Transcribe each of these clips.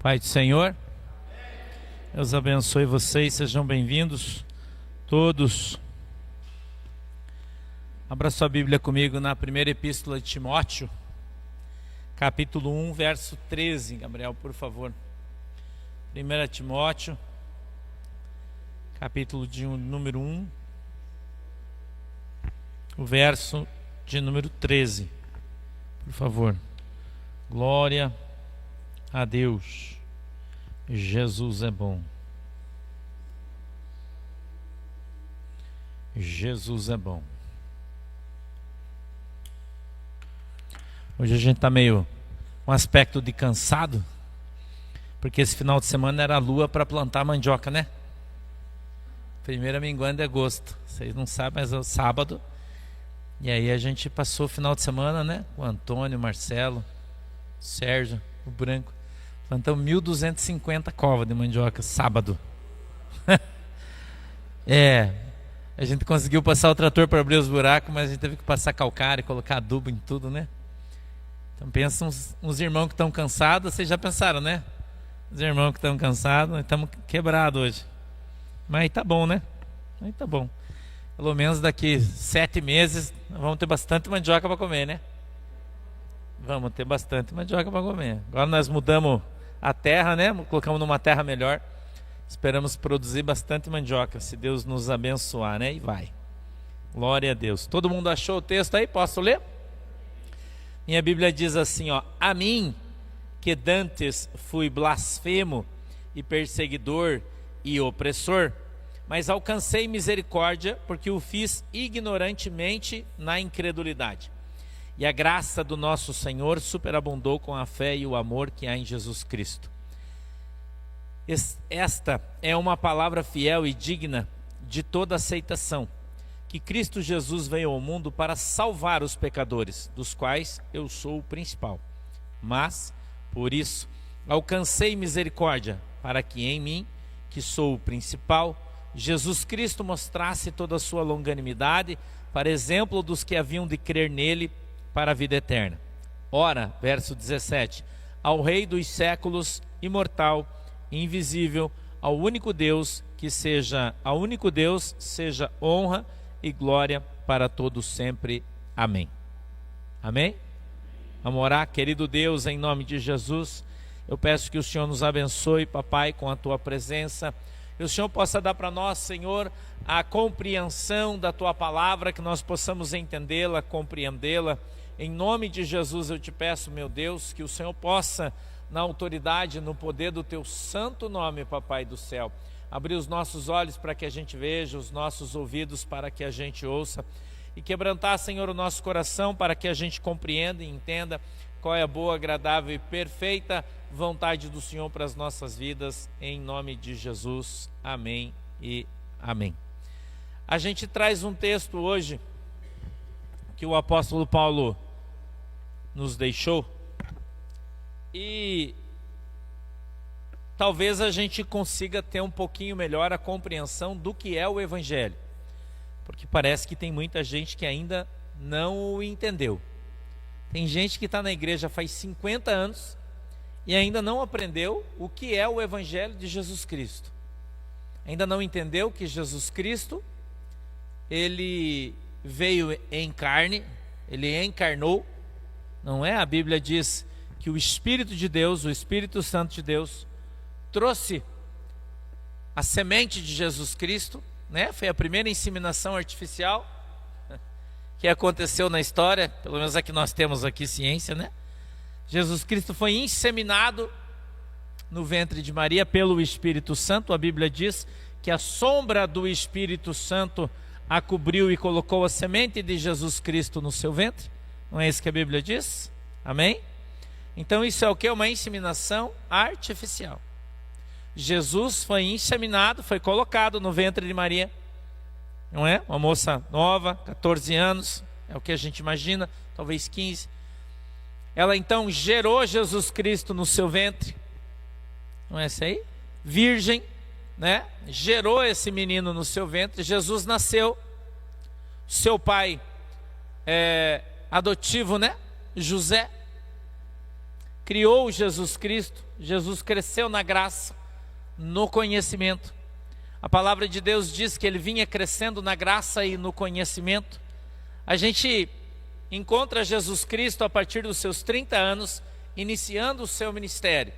Pai do Senhor, Deus abençoe vocês, sejam bem-vindos todos. Abra sua Bíblia comigo na primeira epístola de Timóteo, capítulo 1, verso 13. Gabriel, por favor. 1 Timóteo, capítulo número 1, o verso de número 13. Por favor. Glória a Deus. Jesus é bom. Jesus é bom. Hoje a gente está meio com um aspecto de cansado, porque esse final de semana era a lua para plantar mandioca, né? Primeira minguanda é agosto. Vocês não sabem, mas é o sábado. E aí a gente passou o final de semana, né? O Antônio, o Marcelo, o Sérgio, o Branco. Plantamos 1.250 covas de mandioca sábado. A gente conseguiu passar o trator para abrir os buracos, mas a gente teve que passar calcário, colocar adubo em tudo, né? Então pensa uns irmãos que estão cansados, vocês já pensaram, né? Os irmãos que estão cansados, nós estamos quebrados hoje. Mas tá bom, né? Mas tá bom. Pelo menos daqui 7 meses vamos ter bastante mandioca para comer, né? Vamos ter bastante mandioca para comer. Agora nós mudamos a terra, né? Colocamos numa terra melhor. Esperamos produzir bastante mandioca, se Deus nos abençoar, né? E vai. Glória a Deus. Todo mundo achou o texto aí? Posso ler? Minha Bíblia diz assim, ó: a mim, que dantes fui blasfemo e perseguidor e opressor, mas alcancei misericórdia, porque o fiz ignorantemente na incredulidade. E a graça do nosso Senhor superabundou com a fé e o amor que há em Jesus Cristo. Esta é uma palavra fiel e digna de toda aceitação, que Cristo Jesus veio ao mundo para salvar os pecadores, dos quais eu sou o principal. Mas, por isso, alcancei misericórdia, para que em mim, que sou o principal, Jesus Cristo mostrasse toda a sua longanimidade, para exemplo dos que haviam de crer nele para a vida eterna. Ora, verso 17, ao Rei dos séculos, imortal, invisível, ao único Deus seja honra e glória para todos sempre. Amém. Amém? Vamos orar. Querido Deus, em nome de Jesus, eu peço que o Senhor nos abençoe, papai, com a tua presença. Que o Senhor possa dar para nós, Senhor, a compreensão da tua palavra, que nós possamos entendê-la, compreendê-la. Em nome de Jesus eu te peço, meu Deus, que o Senhor possa, na autoridade, no poder do teu santo nome, papai do céu, abrir os nossos olhos para que a gente veja, os nossos ouvidos para que a gente ouça, e quebrantar, Senhor, o nosso coração para que a gente compreenda e entenda qual é a boa, agradável e perfeita vontade do Senhor para as nossas vidas, em nome de Jesus. Amém e amém. A gente traz um texto hoje que o apóstolo Paulo nos deixou, e talvez a gente consiga ter um pouquinho melhor a compreensão do que é o Evangelho, porque parece que tem muita gente que ainda não o entendeu. Tem gente que está na igreja faz 50 anos e ainda não aprendeu o que é o Evangelho de Jesus Cristo. Ainda não entendeu que Jesus Cristo, ele veio em carne, ele encarnou, não é? A Bíblia diz que o Espírito de Deus, o Espírito Santo de Deus, trouxe a semente de Jesus Cristo, né? Foi a primeira inseminação artificial que aconteceu na história, pelo menos é que nós temos aqui ciência, né? Jesus Cristo foi inseminado no ventre de Maria pelo Espírito Santo. A Bíblia diz que a sombra do Espírito Santo a cobriu e colocou a semente de Jesus Cristo no seu ventre. Não é isso que a Bíblia diz? Amém? Então isso é o que? Uma inseminação artificial. Jesus foi inseminado, foi colocado no ventre de Maria, não é? Uma moça nova, 14 anos, é o que a gente imagina, talvez 15. Ela então gerou Jesus Cristo no seu ventre, não é isso aí? Virgem, né? Gerou esse menino no seu ventre. Jesus nasceu, seu pai adotivo, né? José, criou Jesus Cristo. Jesus cresceu na graça, no conhecimento. A palavra de Deus diz que ele vinha crescendo na graça e no conhecimento. A gente encontra Jesus Cristo a partir dos seus 30 anos, iniciando o seu ministério,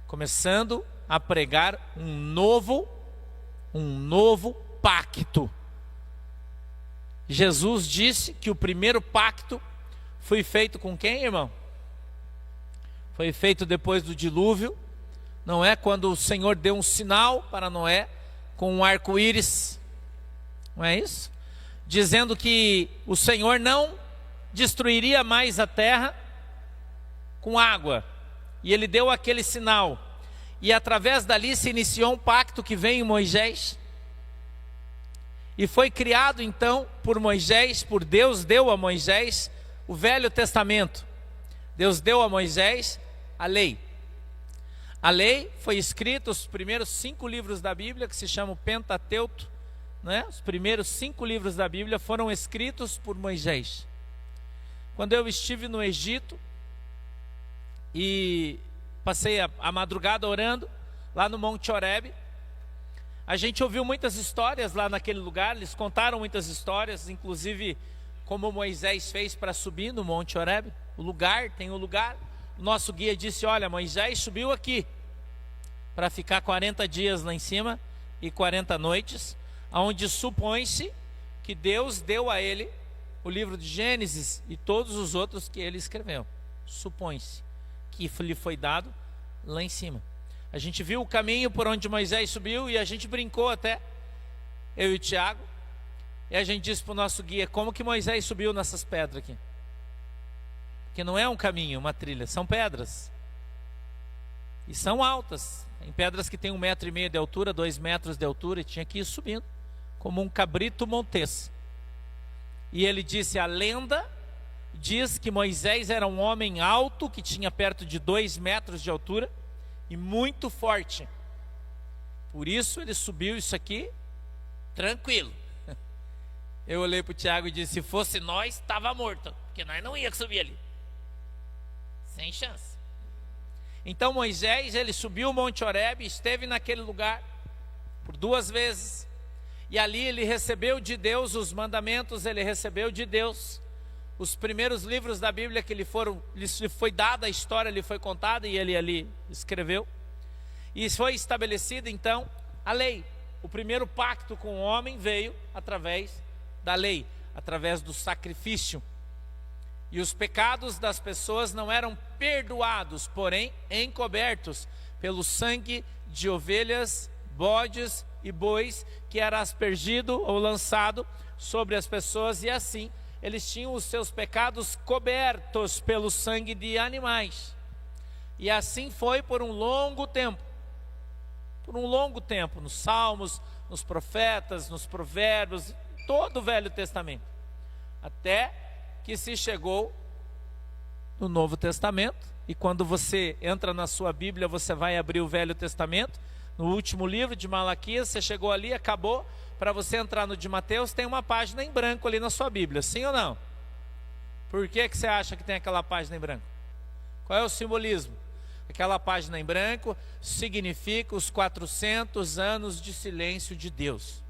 começando a pregar um novo pacto. Jesus disse que o primeiro pacto foi feito com quem, irmão? Foi feito depois do dilúvio, não é? Quando o Senhor deu um sinal para Noé com um arco-íris, não é isso? Dizendo que o Senhor não destruiria mais a terra com água, e ele deu aquele sinal, e através dali se iniciou um pacto que vem em Moisés, e foi criado então por Moisés, por Deus deu a Moisés o Velho Testamento. Deus deu a Moisés a lei. A lei foi escrita, os primeiros 5 livros da Bíblia, que se chamam Pentateuco, né? Os primeiros 5 livros da Bíblia foram escritos por Moisés. Quando eu estive no Egito e passei a madrugada orando lá no Monte Horebe, a gente ouviu muitas histórias lá naquele lugar. Eles contaram muitas histórias, inclusive como Moisés fez para subir no Monte Horebe. O lugar, tem um lugar. O nosso guia disse: olha, Moisés subiu aqui para ficar 40 dias lá em cima e 40 noites, onde supõe-se que Deus deu a ele o livro de Gênesis e todos os outros que ele escreveu. Supõe-se que lhe foi dado lá em cima. A gente viu o caminho por onde Moisés subiu e a gente brincou até, eu e o Tiago, e a gente disse para o nosso guia: como que Moisés subiu nessas pedras aqui? Porque não é um caminho, uma trilha, são pedras, e são altas. Tem pedras que tem 1,5 metro de altura, 2 metros de altura, e tinha que ir subindo como um cabrito montês. E ele disse: a lenda diz que Moisés era um homem alto, que tinha perto de 2 metros de altura e muito forte. Por isso ele subiu isso aqui tranquilo. Eu olhei para o Tiago e disse: se fosse nós, estava morto, porque nós não ia subir ali, sem chance. Então Moisés, ele subiu o Monte Horebe, esteve naquele lugar por 2 vezes, e ali ele recebeu de Deus os mandamentos, ele recebeu de Deus os primeiros livros da Bíblia que lhe foi dada a história, lhe foi contada, e ele ali escreveu. E foi estabelecida então a lei. O primeiro pacto com o homem veio através da lei, através do sacrifício. E os pecados das pessoas não eram perdoados, porém encobertos pelo sangue de ovelhas, bodes e bois, que era aspergido ou lançado sobre as pessoas, e assim eles tinham os seus pecados cobertos pelo sangue de animais. E assim foi por um longo tempo. Por um longo tempo, nos Salmos, nos profetas, nos provérbios, todo o Velho Testamento. Até que se chegou no Novo Testamento. E quando você entra na sua Bíblia, você vai abrir o Velho Testamento, no último livro de Malaquias, você chegou ali, acabou. Para você entrar no de Mateus, tem uma página em branco ali na sua Bíblia, sim ou não? Por que você acha que tem aquela página em branco? Qual é o simbolismo? Aquela página em branco significa os 400 anos de silêncio de Deus.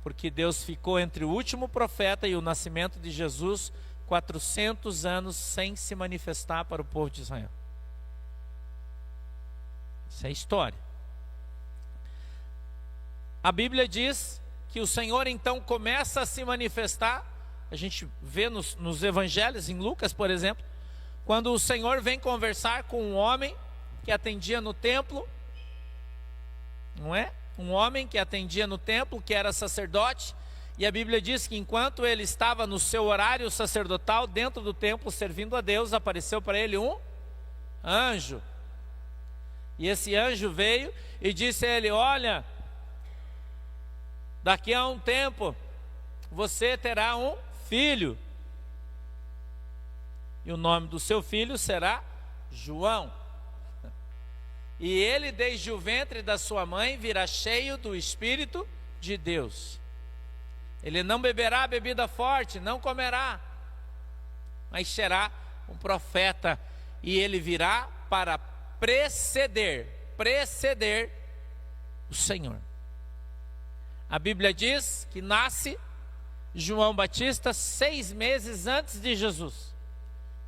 Porque Deus ficou entre o último profeta e o nascimento de Jesus 400 anos sem se manifestar para o povo de Israel. Isso é história. A Bíblia diz que o Senhor então começa a se manifestar. A gente vê nos evangelhos, em Lucas, por exemplo, quando o Senhor vem conversar com um homem que atendia no templo, não é? Um homem que atendia no templo, que era sacerdote, e a Bíblia diz que enquanto ele estava no seu horário sacerdotal, dentro do templo, servindo a Deus, apareceu para ele um anjo. E esse anjo veio e disse a ele: olha, daqui a um tempo você terá um filho, e o nome do seu filho será João. E ele desde o ventre da sua mãe virá cheio do Espírito de Deus. Ele não beberá bebida forte, não comerá, mas será um profeta e ele virá para preceder o Senhor. A Bíblia diz que nasce João Batista 6 meses antes de Jesus.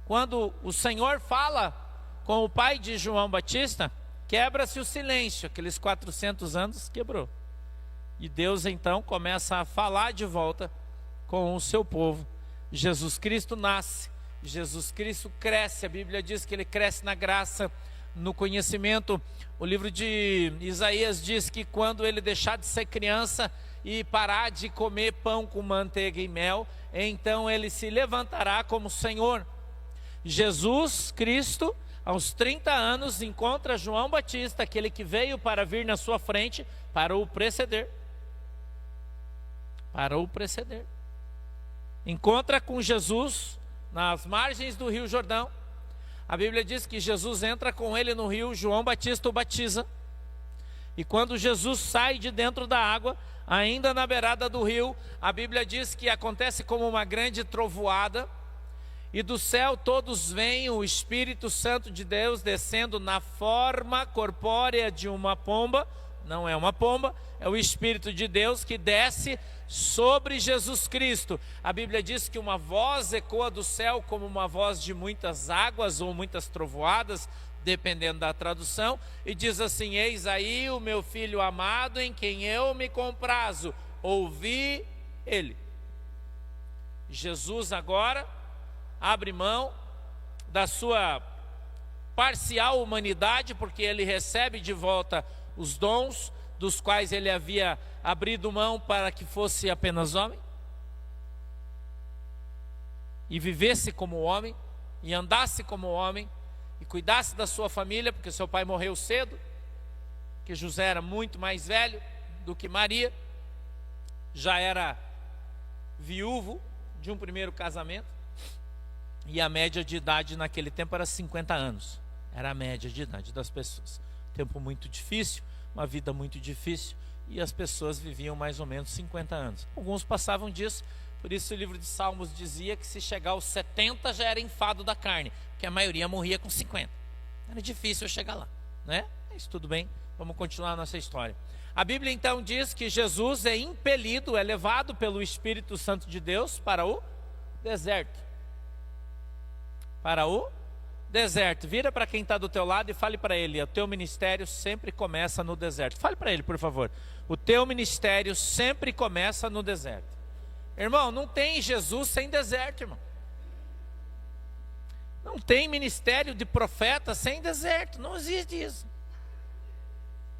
Quando o Senhor fala com o pai de João Batista, quebra-se o silêncio, aqueles 400 anos quebrou. E Deus então começa a falar de volta com o seu povo. Jesus Cristo nasce, Jesus Cristo cresce, a Bíblia diz que ele cresce na graça, no conhecimento. O livro de Isaías diz que quando ele deixar de ser criança e parar de comer pão com manteiga e mel, então ele se levantará como Senhor. Jesus Cristo, aos 30 anos, encontra João Batista, aquele que veio para vir na sua frente, para o preceder. Encontra com Jesus nas margens do Rio Jordão. A Bíblia diz que Jesus entra com ele no rio, João Batista o batiza. E quando Jesus sai de dentro da água, ainda na beirada do rio, a Bíblia diz que acontece como uma grande trovoada, e do céu todos veem o Espírito Santo de Deus descendo na forma corpórea de uma pomba. Não é uma pomba, é o Espírito de Deus que desce sobre Jesus Cristo. A Bíblia diz que uma voz ecoa do céu como uma voz de muitas águas ou muitas trovoadas, dependendo da tradução, e diz assim: eis aí o meu filho amado, em quem eu me comprazo, ouvi ele. Jesus agora abre mão da sua parcial humanidade, porque ele recebe de volta os dons dos quais ele havia abrido mão para que fosse apenas homem, e vivesse como homem, e andasse como homem, e cuidasse da sua família, porque seu pai morreu cedo, que José era muito mais velho do que Maria, já era viúvo de um primeiro casamento, e a média de idade naquele tempo era 50 anos, era a média de idade das pessoas. Tempo muito difícil, uma vida muito difícil, e as pessoas viviam mais ou menos 50 anos. Alguns passavam disso, por isso o livro de Salmos dizia que se chegar aos 70 já era enfado da carne, porque a maioria morria com 50. Era difícil chegar lá, né? Mas tudo bem, vamos continuar a nossa história. A Bíblia então diz que Jesus é impelido, é levado pelo Espírito Santo de Deus para o deserto. Para o deserto. Vira para quem está do teu lado e fale para ele: o teu ministério sempre começa no deserto. Fale para ele, por favor: o teu ministério sempre começa no deserto. Irmão, não tem Jesus sem deserto, irmão. Não tem ministério de profeta sem deserto. Não existe isso.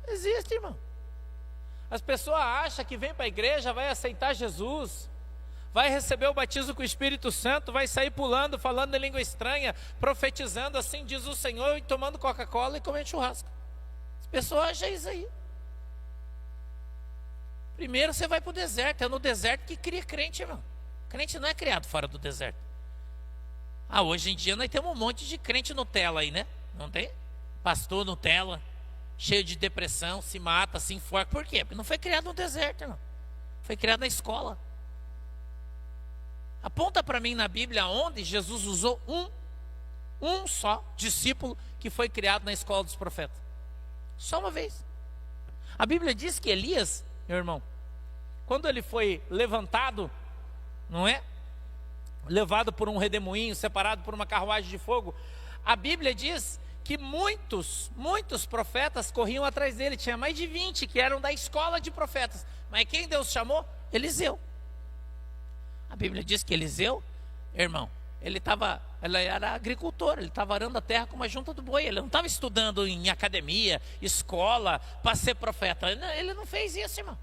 Não existe, irmão. As pessoas acham que vem para a igreja, vai aceitar Jesus, vai receber o batismo com o Espírito Santo, vai sair pulando, falando em língua estranha, profetizando, assim diz o Senhor, e tomando Coca-Cola e comendo churrasco. As pessoas acham isso aí. Primeiro você vai para o deserto, é no deserto que cria crente, irmão. Crente não é criado fora do deserto. Hoje em dia nós temos um monte de crente Nutella aí, né? Não tem? Pastor Nutella, cheio de depressão, se mata, se enforca. Por quê? Porque não foi criado no deserto, irmão. Foi criado na escola. Aponta para mim na Bíblia onde Jesus usou um só discípulo que foi criado na escola dos profetas. Só uma vez. A Bíblia diz que Elias, meu irmão, quando ele foi levantado, não é? Levado por um redemoinho, separado por uma carruagem de fogo, a Bíblia diz que muitos profetas corriam atrás dele. Tinha mais de 20 que eram da escola de profetas. Mas quem Deus chamou? Eliseu. A Bíblia diz que Eliseu, irmão, ele era agricultor, ele estava arando a terra com uma junta do boi. Ele não estava estudando em academia, escola, para ser profeta. Ele não fez isso, irmão.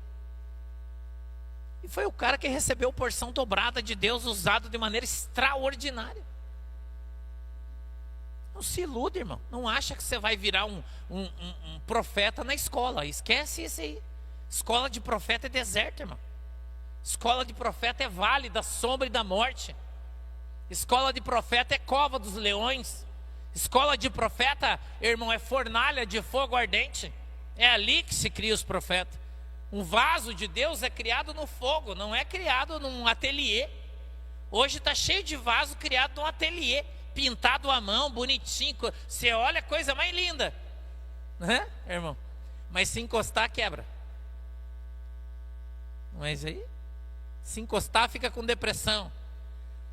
E foi o cara que recebeu porção dobrada de Deus, usado de maneira extraordinária. Não se ilude, irmão. Não acha que você vai virar um profeta na escola. Esquece isso aí. Escola de profeta é deserto, irmão. Escola de profeta é vale da sombra e da morte. Escola de profeta é cova dos leões. Escola de profeta, irmão, é fornalha de fogo ardente. É ali que se cria os profetas. Um vaso de Deus é criado no fogo, não é criado num ateliê. Hoje está cheio de vaso criado num ateliê, pintado à mão, bonitinho. Você olha a coisa mais linda, né, irmão? Mas se encostar, quebra. Mas aí, se encostar, fica com depressão.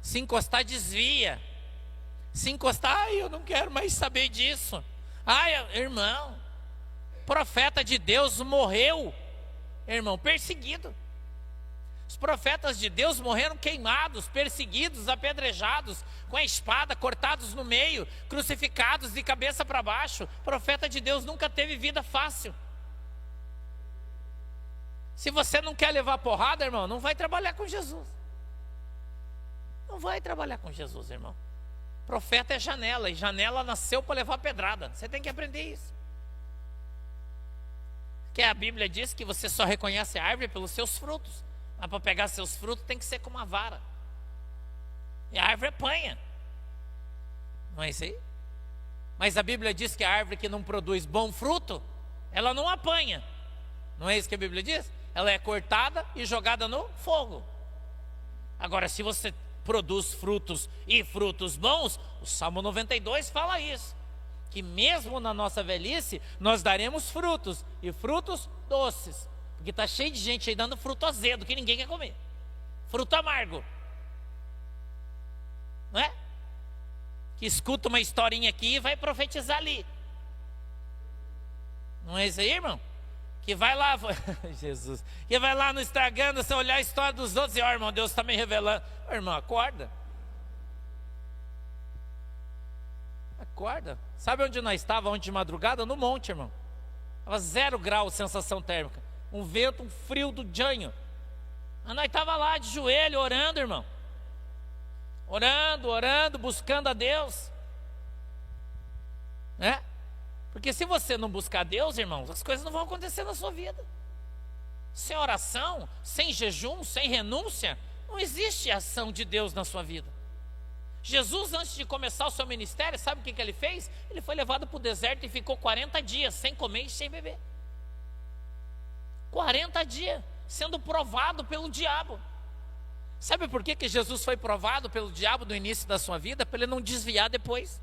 Se encostar, desvia. Se encostar, ai, eu não quero mais saber disso. Ai, irmão, profeta de Deus morreu, irmão, perseguido. Os profetas de Deus morreram queimados, perseguidos, apedrejados, com a espada, cortados no meio, crucificados de cabeça para baixo. Profeta de Deus nunca teve vida fácil. Se você não quer levar porrada, irmão, não vai trabalhar com Jesus. Não vai trabalhar com Jesus, irmão. Profeta é janela, e janela nasceu para levar pedrada. Você tem que aprender isso. Que a Bíblia diz que você só reconhece a árvore pelos seus frutos. Mas para pegar seus frutos tem que ser com uma vara. E a árvore apanha. Não é isso aí? Mas a Bíblia diz que a árvore que não produz bom fruto, ela não apanha. Não é isso que a Bíblia diz? Ela é cortada e jogada no fogo. Agora, se você produz frutos e frutos bons, o Salmo 92 fala isso, que mesmo na nossa velhice nós daremos frutos, e frutos doces, porque está cheio de gente aí dando fruto azedo que ninguém quer comer, fruto amargo, não é? Que escuta uma historinha aqui e vai profetizar ali. Não é isso aí, irmão? Que vai lá, Jesus, que vai lá no Instagram, você olhar a história dos outros e, ó, irmão, Deus está me revelando. Ô, irmão, acorda. Acorda. Sabe onde nós estávamos ontem de madrugada? No monte, irmão. Estava 0 graus sensação térmica. Um vento, um frio do janho. Mas nós estávamos lá de joelho, orando, irmão. Orando, buscando a Deus. Né? Porque se você não buscar Deus, irmãos, as coisas não vão acontecer na sua vida. Sem oração, sem jejum, sem renúncia, não existe ação de Deus na sua vida. Jesus, antes de começar o seu ministério, sabe o que ele fez? Ele foi levado para o deserto e ficou 40 dias sem comer e sem beber. 40 dias sendo provado pelo diabo. Sabe por que Jesus foi provado pelo diabo no início da sua vida? Para ele não desviar depois.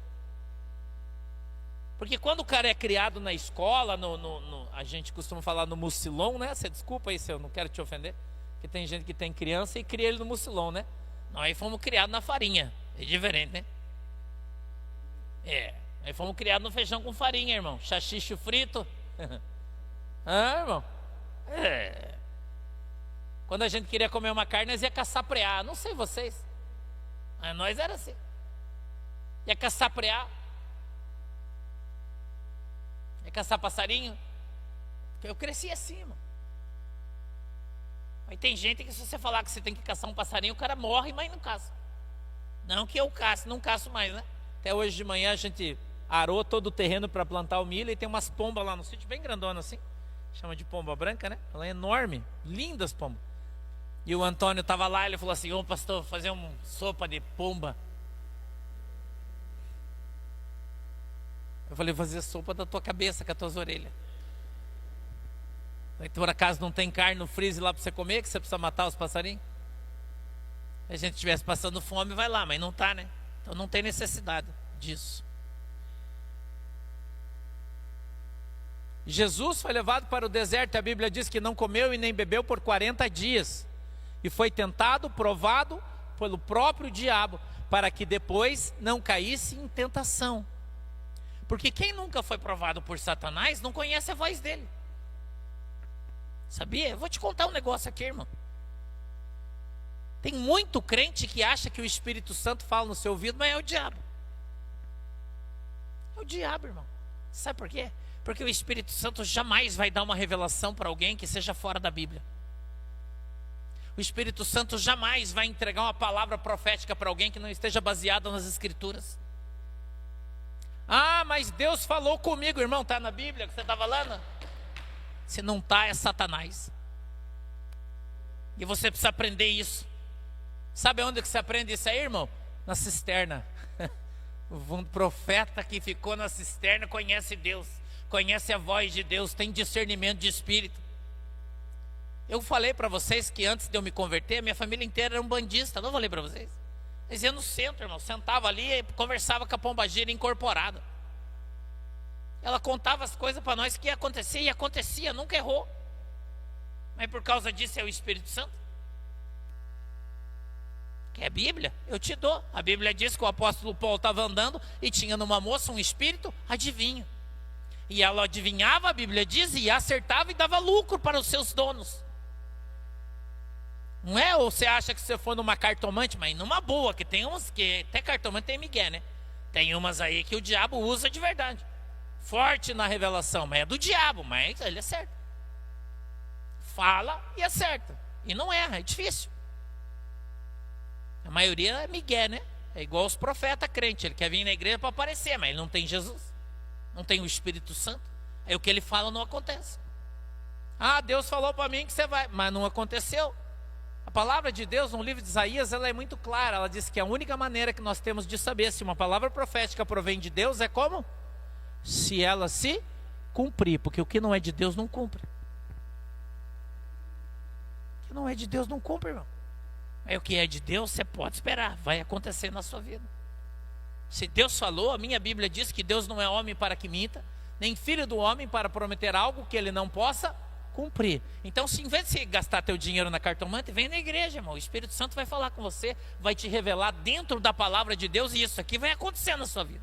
Porque quando o cara é criado na escola, a gente costuma falar no mucilão, né? Você desculpa aí se eu não quero te ofender, porque tem gente que tem criança e cria ele no mucilão, né? Nós fomos criados na farinha, é diferente, né? Nós fomos criados no feijão com farinha, irmão, xaxixe frito. Ah, irmão? Quando a gente queria comer uma carne, nós ia caçar preá, não sei vocês, mas nós era assim, ia caçar preá. É caçar passarinho. Eu cresci assim, irmão. Mas tem gente que se você falar que você tem que caçar um passarinho, o cara morre, mas não caça. Não que eu caço, não caço mais, né? Até hoje de manhã a gente arou todo o terreno para plantar o milho, e tem umas pombas lá no sítio, bem grandona assim. Chama de pomba branca, né? Ela é enorme, lindas pombas. E o Antônio estava lá, ele falou assim: ô pastor, vou fazer uma sopa de pomba. Eu falei: fazer sopa da tua cabeça, com as tuas orelhas. Aí, por acaso não tem carne no freezer lá para você comer, que você precisa matar os passarinhos? Se a gente estivesse passando fome, vai lá, mas não está, né? Então não tem necessidade disso. Jesus foi levado para o deserto, a Bíblia diz que não comeu e nem bebeu por 40 dias. E foi tentado, provado pelo próprio diabo, para que depois não caísse em tentação. Porque quem nunca foi provado por Satanás não conhece a voz dele. Sabia? Eu vou te contar um negócio aqui, irmão. Tem muito crente que acha que o Espírito Santo fala no seu ouvido, mas é o diabo. É o diabo, irmão. Sabe por quê? Porque o Espírito Santo jamais vai dar uma revelação para alguém que seja fora da Bíblia. O Espírito Santo jamais vai entregar uma palavra profética para alguém que não esteja baseada nas Escrituras. Ah, mas Deus falou comigo, irmão, está na Bíblia que você está falando? Se não está, é Satanás. E você precisa aprender isso. Sabe onde que você aprende isso aí, irmão? Na cisterna. Um profeta que ficou na cisterna conhece Deus, conhece a voz de Deus, tem discernimento de espírito. Eu falei para vocês que antes de eu me converter, minha família inteira era um bandista, não falei para vocês? Mas ia no centro, irmão, sentava ali e conversava com a pombagira incorporada. Ela contava as coisas para nós que ia acontecer e acontecia, nunca errou. Mas por causa disso é o Espírito Santo. Quer Bíblia? Eu te dou. A Bíblia diz que o apóstolo Paulo estava andando e tinha numa moça um espírito adivinho. E ela adivinhava, a Bíblia diz, e acertava e dava lucro para os seus donos. Não é? Ou você acha que você for numa cartomante, mas numa boa, que tem umas que até cartomante tem migué, né? Tem umas aí que o diabo usa de verdade. Forte na revelação, mas é do diabo, mas ele acerta. Fala e acerta. E não erra, é difícil. A maioria é migué, né? É igual os profetas crentes. Ele quer vir na igreja para aparecer, mas ele não tem Jesus. Não tem o Espírito Santo. Aí o que ele fala não acontece. Ah, Deus falou para mim que você vai, mas não aconteceu. A palavra de Deus no livro de Isaías, ela é muito clara. Ela diz que a única maneira que nós temos de saber se uma palavra profética provém de Deus é como? Se ela se cumprir, porque o que não é de Deus não cumpre. O que não é de Deus não cumpre, irmão. Aí o que é de Deus você pode esperar, vai acontecer na sua vida. Se Deus falou, a minha Bíblia diz que Deus não é homem para que minta, nem filho do homem para prometer algo que ele não possa cumprir. Então, se em vez de você gastar teu dinheiro na cartomante, vem na igreja, irmão. O Espírito Santo vai falar com você, vai te revelar dentro da palavra de Deus, e isso aqui vai acontecer na sua vida.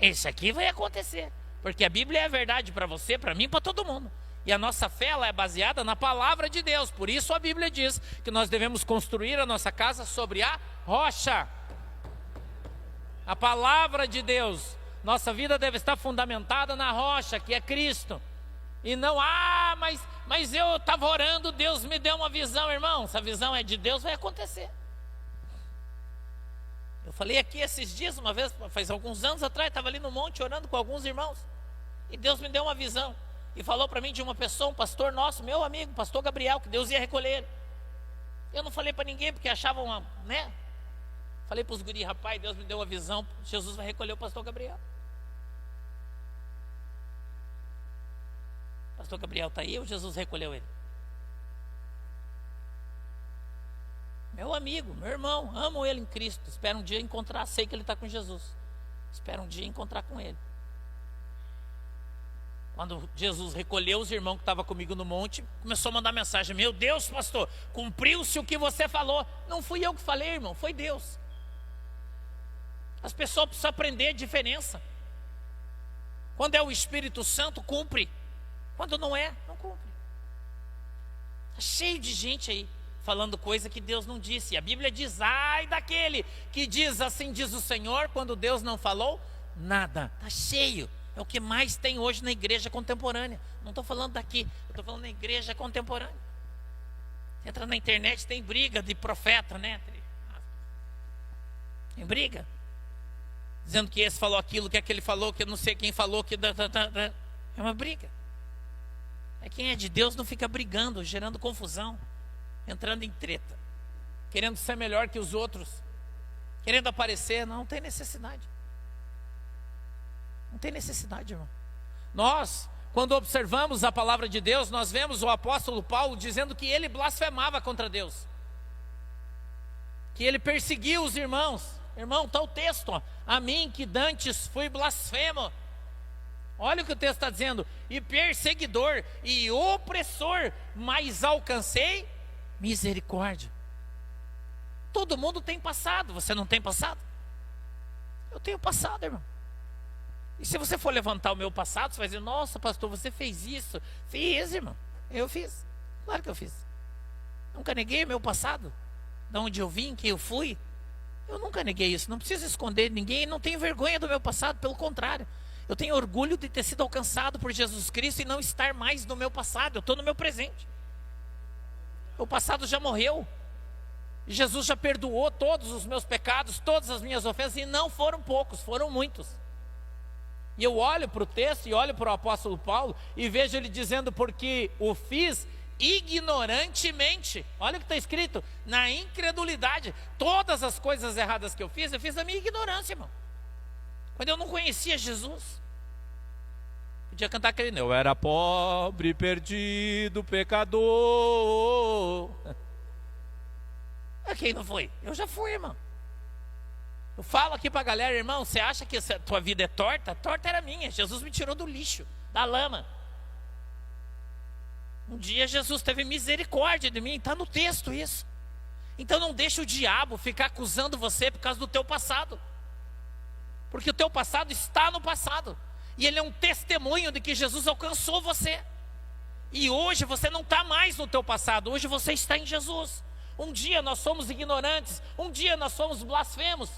Isso aqui vai acontecer, porque a Bíblia é a verdade para você, para mim, para todo mundo. E a nossa fé, ela é baseada na palavra de Deus. Por isso a Bíblia diz que nós devemos construir a nossa casa sobre a rocha. A palavra de Deus. Nossa vida deve estar fundamentada na rocha, que é Cristo. E não, mas eu estava orando, Deus me deu uma visão, irmão. Essa visão é de Deus, vai acontecer. Eu falei aqui esses dias, uma vez, faz alguns anos atrás, estava ali no monte orando com alguns irmãos. E Deus me deu uma visão. E falou para mim de uma pessoa, um pastor nosso, meu amigo, pastor Gabriel, que Deus ia recolher ele. Eu não falei para ninguém, porque achavam, né? Falei para os guris, rapaz, Deus me deu uma visão, Jesus vai recolher o pastor Gabriel. Pastor Gabriel está aí ou Jesus recolheu ele? Meu amigo, meu irmão, amo ele em Cristo. Espero um dia encontrar, sei que ele está com Jesus. Espero um dia encontrar com ele. Quando Jesus recolheu os irmãos que estavam comigo no monte, começou a mandar mensagem: meu Deus, pastor, cumpriu-se o que você falou. Não fui eu que falei, irmão, foi Deus. As pessoas precisam aprender a diferença. Quando é o Espírito Santo, cumpre. Quando não é, não cumpre. Está cheio de gente aí falando coisa que Deus não disse. E a Bíblia diz: ai daquele que diz assim diz o Senhor, quando Deus não falou nada. Está cheio. É o que mais tem hoje na igreja contemporânea. Não estou falando daqui, eu estou falando na igreja contemporânea. Entra na internet, tem briga de profeta, né? Tem briga. Dizendo que esse falou aquilo, que aquele falou, que eu não sei quem falou, que... É uma briga. É quem é de Deus não fica brigando, gerando confusão, entrando em treta, querendo ser melhor que os outros, querendo aparecer. Não tem necessidade. Não tem necessidade, irmão. Nós, quando observamos a palavra de Deus, nós vemos o apóstolo Paulo dizendo que ele blasfemava contra Deus, que ele perseguia os irmãos. Irmão, está o texto, ó. A mim que dantes fui blasfemo. Olha o que o texto está dizendo: e perseguidor e opressor, mas alcancei misericórdia. Todo mundo tem passado. Você não tem passado? Eu tenho passado, irmão. E se você for levantar o meu passado, você vai dizer: nossa, pastor, você fez isso. Fiz, irmão. Eu fiz. Claro que eu fiz. Nunca neguei o meu passado. De onde eu vim, quem eu fui. Eu nunca neguei isso. Não preciso esconder de ninguém. Não tenho vergonha do meu passado. Pelo contrário, eu tenho orgulho de ter sido alcançado por Jesus Cristo e não estar mais no meu passado. Eu estou no meu presente. O passado já morreu. Jesus já perdoou todos os meus pecados, todas as minhas ofensas. E não foram poucos, foram muitos. E eu olho para o texto e olho para o apóstolo Paulo e vejo ele dizendo: porque o fiz ignorantemente. Olha o que está escrito: na incredulidade. Todas as coisas erradas que eu fiz na minha ignorância, irmão. Quando eu não conhecia Jesus. Podia cantar aquele: eu era pobre, perdido, pecador. quem não foi. Eu já fui, irmão. Eu falo aqui pra galera, irmão, você acha que a tua vida é torta? A torta era minha. Jesus me tirou do lixo, da lama. Um dia Jesus teve misericórdia de mim, está no texto isso. Então não deixa o diabo ficar acusando você por causa do teu passado. Porque o teu passado está no passado. E ele é um testemunho de que Jesus alcançou você. E hoje você não está mais no teu passado, hoje você está em Jesus. Um dia nós somos ignorantes, um dia nós somos blasfemos.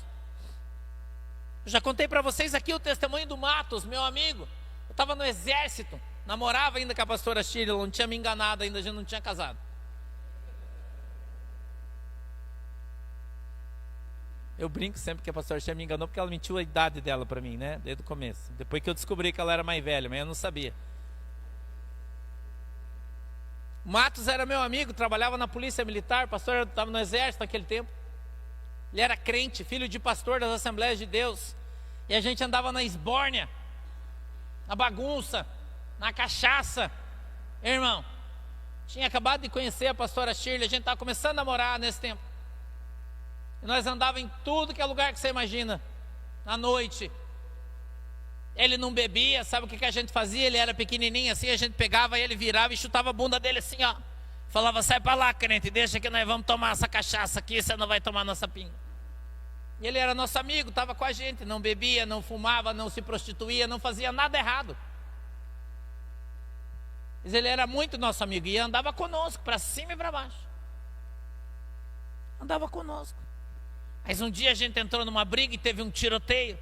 Eu já contei para vocês aqui o testemunho do Matos, meu amigo. Eu estava no exército, namorava ainda com a pastora Shirley, não tinha me enganado ainda, a gente não tinha casado. Eu brinco sempre que a pastora Shirley me enganou porque ela mentiu a idade dela para mim, né? Desde o começo. Depois que eu descobri que ela era mais velha, mas eu não sabia. Matos era meu amigo, trabalhava na polícia militar, pastor estava no exército naquele tempo. Ele era crente, filho de pastor das Assembleias de Deus. E a gente andava na esbórnia, na bagunça, na cachaça. Irmão, tinha acabado de conhecer a pastora Shirley, a gente estava começando a namorar nesse tempo. E nós andávamos em tudo que é lugar que você imagina, à noite. Ele não bebia, sabe o que a gente fazia? Ele era pequenininho assim, a gente pegava ele, virava e chutava a bunda dele assim, ó. Falava, sai pra lá, crente, deixa que nós vamos tomar essa cachaça aqui, você não vai tomar nossa pinga. E ele era nosso amigo, estava com a gente, não bebia, não fumava, não se prostituía, não fazia nada errado. Mas ele era muito nosso amigo e andava conosco, para cima e para baixo. Andava conosco. Mas um dia a gente entrou numa briga e teve um tiroteio.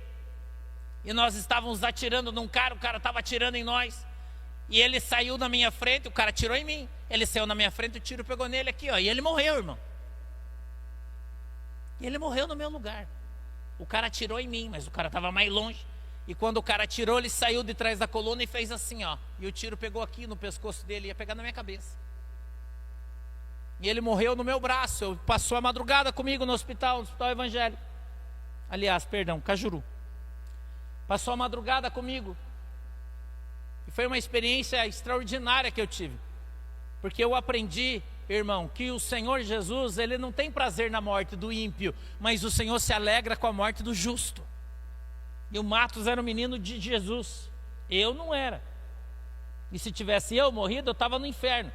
E nós estávamos atirando num cara, o cara estava atirando em nós. E ele saiu na minha frente, o cara atirou em mim. Ele saiu na minha frente, o tiro pegou nele aqui, ó. E ele morreu, irmão. E ele morreu no meu lugar. O cara atirou em mim, mas o cara estava mais longe. E quando o cara atirou, ele saiu de trás da coluna e fez assim, ó. E o tiro pegou aqui no pescoço dele, ia pegar na minha cabeça. E ele morreu no meu braço. Passou a madrugada comigo no hospital evangélico. Aliás, perdão, Cajuru. Passou a madrugada comigo. E foi uma experiência extraordinária que eu tive. Porque eu aprendi, irmão, que o Senhor Jesus, Ele não tem prazer na morte do ímpio, mas o Senhor se alegra com a morte do justo. E o Matos era um menino de Jesus. Eu não era. E se tivesse eu morrido, eu estava no inferno.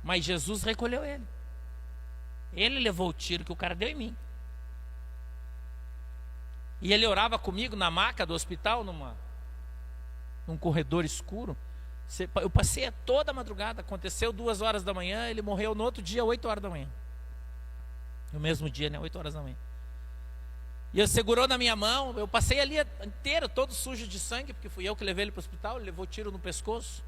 Mas Jesus recolheu ele. Ele levou o tiro que o cara deu em mim. E ele orava comigo na maca do hospital, num corredor escuro. Eu passei toda a madrugada, aconteceu 2 horas da manhã, ele morreu no outro dia, 8 horas da manhã. No mesmo dia, né? 8 horas da manhã. E ele segurou na minha mão, eu passei ali inteiro, todo sujo de sangue, porque fui eu que levei ele para o hospital, ele levou tiro no pescoço.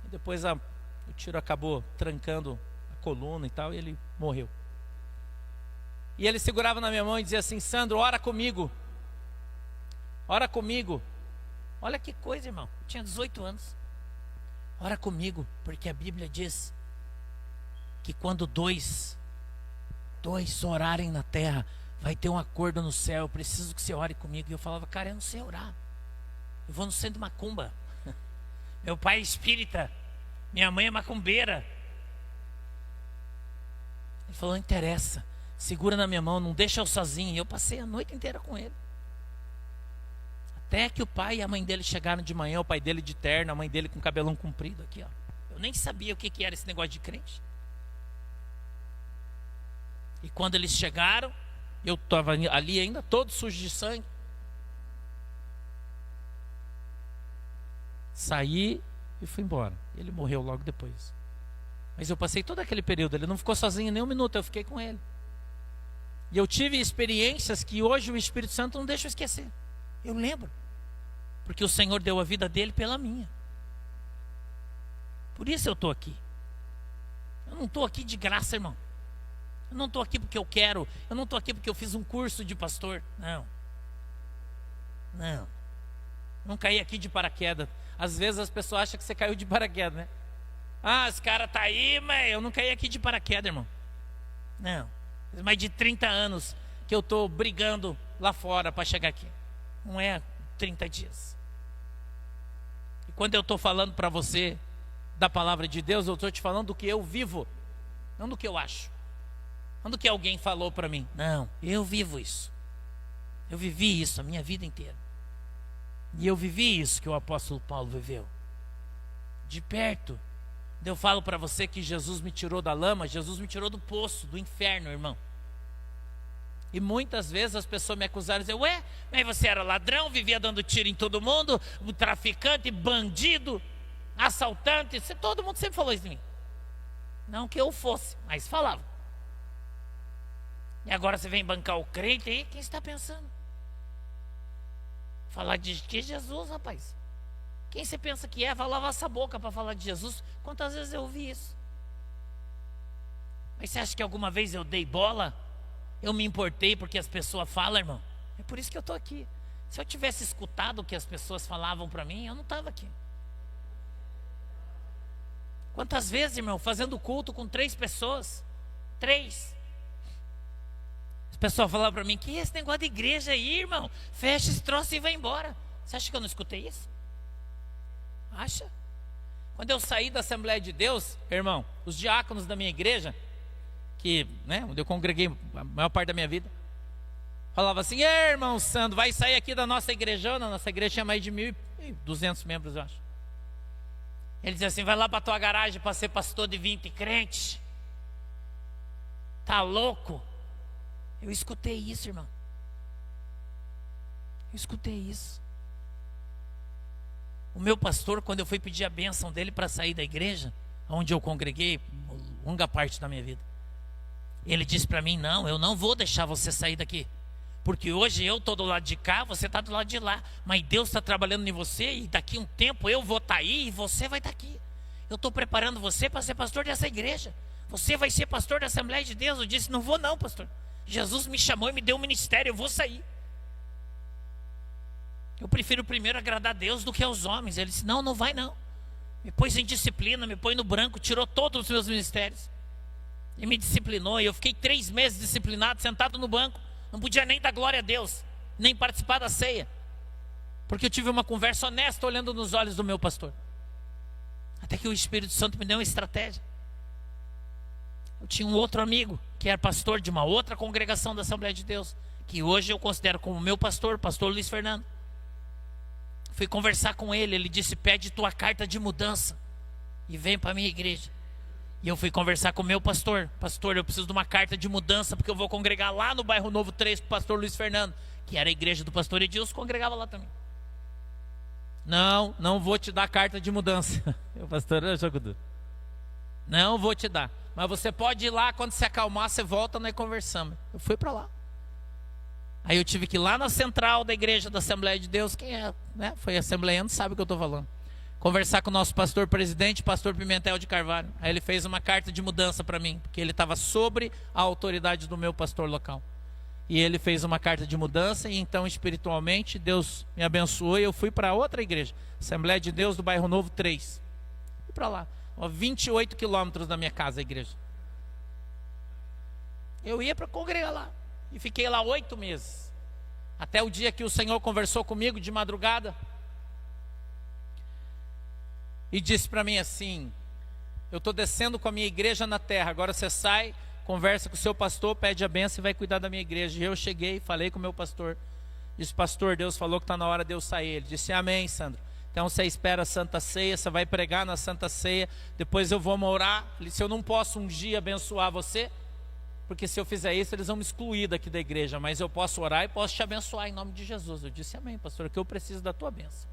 E depois o tiro acabou trancando a coluna e tal, e ele morreu. E ele segurava na minha mão e dizia assim: Sandro, ora comigo. Ora comigo. Olha que coisa, irmão. Eu tinha 18 anos. Ora comigo, porque a Bíblia diz que quando dois orarem na terra, vai ter um acordo no céu. Eu preciso que você ore comigo. E eu falava, cara, eu não sei orar. Eu vou no centro de macumba. Meu pai é espírita. Minha mãe é macumbeira. Ele falou, não interessa. Segura na minha mão, não deixa eu sozinho. E eu passei a noite inteira com ele. Até que o pai e a mãe dele chegaram de manhã, o pai dele de terno, a mãe dele com cabelão comprido aqui, ó. Eu nem sabia o que era esse negócio de crente. E quando eles chegaram, eu estava ali ainda, todo sujo de sangue. Saí e fui embora. Ele morreu logo depois. Mas eu passei todo aquele período, ele não ficou sozinho nem um minuto, eu fiquei com ele. E eu tive experiências que hoje o Espírito Santo não deixa eu esquecer. Eu lembro. Porque o Senhor deu a vida dele pela minha. Por isso eu estou aqui. Eu não estou aqui de graça, irmão. Eu não estou aqui porque eu quero. Eu não estou aqui porque eu fiz um curso de pastor. Não. Não caí aqui de paraquedas. Às vezes as pessoas acham que você caiu de paraquedas, né? Ah, esse cara tá aí, mas eu não caí aqui de paraquedas, irmão. Não. Faz mais de 30 anos que eu estou brigando lá fora para chegar aqui. Não é 30 dias. E quando eu estou falando para você da palavra de Deus, eu estou te falando do que eu vivo. não do que eu acho, não do que alguém falou para mim. Não, eu vivo isso. Eu vivi isso a minha vida inteira. E eu vivi isso que o apóstolo Paulo viveu. De perto. Eu falo para você que Jesus me tirou da lama, Jesus me tirou do poço, do inferno, irmão. E muitas vezes as pessoas me acusaram e diziam: ué, mas você era ladrão, vivia dando tiro em todo mundo, traficante, bandido, assaltante. Todo mundo sempre falou isso de mim. Não que eu fosse, mas falava. E agora você vem bancar o crente aí, quem está pensando? Falar de que Jesus, rapaz? Quem você pensa que é? Vai lavar essa boca para falar de Jesus. Quantas vezes eu ouvi isso? Mas você acha que alguma vez eu dei bola? Eu me importei porque as pessoas falam, irmão? É por isso que eu estou aqui. Se eu tivesse escutado o que as pessoas falavam para mim, eu não estava aqui. Quantas vezes, irmão, fazendo culto com 3 pessoas? 3. As pessoas falavam para mim: que é esse negócio de igreja aí, irmão? Fecha esse troço e vai embora. Você acha que eu não escutei isso? Acha? Quando eu saí da Assembleia de Deus, irmão, os diáconos da minha igreja, que, onde eu congreguei a maior parte da minha vida, falava assim: ei, irmão Sandro, vai sair aqui da nossa igrejona. Nossa igreja tinha mais de 1.200 membros, eu acho. Ele dizia assim: vai lá para tua garagem para ser pastor de 20 crentes. Tá louco? Eu escutei isso, irmão. Eu escutei isso. O meu pastor, quando eu fui pedir a bênção dele para sair da igreja, onde eu congreguei longa parte da minha vida, ele disse para mim: não, eu não vou deixar você sair daqui, porque hoje eu estou do lado de cá, você está do lado de lá, mas Deus está trabalhando em você, e daqui a um tempo eu vou estar aí e você vai estar aqui. Eu estou preparando você para ser pastor dessa igreja. Você vai ser pastor da Assembleia de Deus. Eu disse: não vou não, pastor. Jesus me chamou e me deu um ministério, eu vou sair. Eu prefiro primeiro agradar a Deus do que aos homens. Ele disse: não, não vai não. Me pôs em disciplina, me põe no branco, tirou todos os meus ministérios e me disciplinou. E eu fiquei 3 meses disciplinado, sentado no banco. Não podia nem dar glória a Deus, nem participar da ceia, porque eu tive uma conversa honesta olhando nos olhos do meu pastor. Até que o Espírito Santo me deu uma estratégia. Eu tinha um outro amigo que era pastor de uma outra congregação da Assembleia de Deus, que hoje eu considero como meu pastor, pastor Luiz Fernando. Fui conversar com ele, ele disse: pede tua carta de mudança e vem para a minha igreja. E eu fui conversar com o meu pastor: pastor, eu preciso de uma carta de mudança, porque eu vou congregar lá no bairro Novo 3 com o pastor Luiz Fernando, que era a igreja do pastor Edilson, congregava lá também. Não, não vou te dar carta de mudança. O pastor era jogo duro. Não vou te dar, mas você pode ir lá, quando se acalmar, você volta, nós conversamos. Eu fui para lá. Aí eu tive que ir lá na central da igreja da Assembleia de Deus. Quem é, foi assembleiano, sabe o que eu estou falando. Conversar com o nosso pastor presidente, pastor Pimentel de Carvalho. Aí ele fez uma carta de mudança para mim, porque ele estava sobre a autoridade do meu pastor local. E ele fez uma carta de mudança, e então espiritualmente Deus me abençoou e eu fui para outra igreja, Assembleia de Deus do bairro Novo 3. Fui para lá, 28 quilômetros da minha casa a igreja. Eu ia para congregar lá e fiquei lá 8 meses, até o dia que o Senhor conversou comigo de madrugada e disse para mim assim: eu estou descendo com a minha igreja na terra, agora você sai, conversa com o seu pastor, pede a bênção e vai cuidar da minha igreja. E eu cheguei, falei com o meu pastor, disse: pastor, Deus falou que está na hora de eu sair. Ele disse: amém, Sandro. Então você espera a Santa Ceia, você vai pregar na Santa Ceia, depois eu vou orar. Ele disse: eu não posso ungir e abençoar você, porque se eu fizer isso eles vão me excluir daqui da igreja, mas eu posso orar e posso te abençoar em nome de Jesus. Eu disse: amém, pastor, que eu preciso da tua bênção.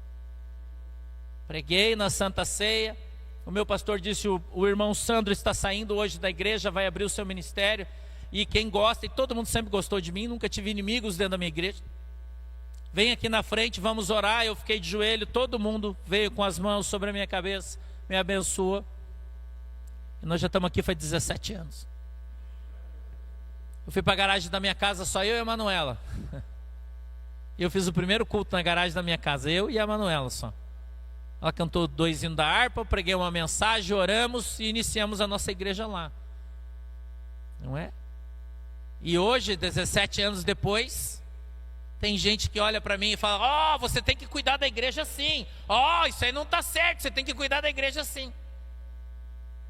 Preguei na Santa Ceia. O meu pastor disse: o irmão Sandro está saindo hoje da igreja, vai abrir o seu ministério, e quem gosta, e todo mundo sempre gostou de mim, nunca tive inimigos dentro da minha igreja, vem aqui na frente, vamos orar. Eu fiquei de joelho, todo mundo veio com as mãos sobre a minha cabeça, me abençoou, e nós já estamos aqui faz 17 anos. Eu fui para a garagem da minha casa, só eu e a Manuela. Eu fiz o primeiro culto na garagem da minha casa, eu e a Manuela só. Ela cantou 2 hinos da harpa, eu preguei uma mensagem, oramos e iniciamos a nossa igreja lá. Não é? E hoje, 17 anos depois, tem gente que olha para mim e fala: você tem que cuidar da igreja assim. Isso aí não está certo, você tem que cuidar da igreja assim.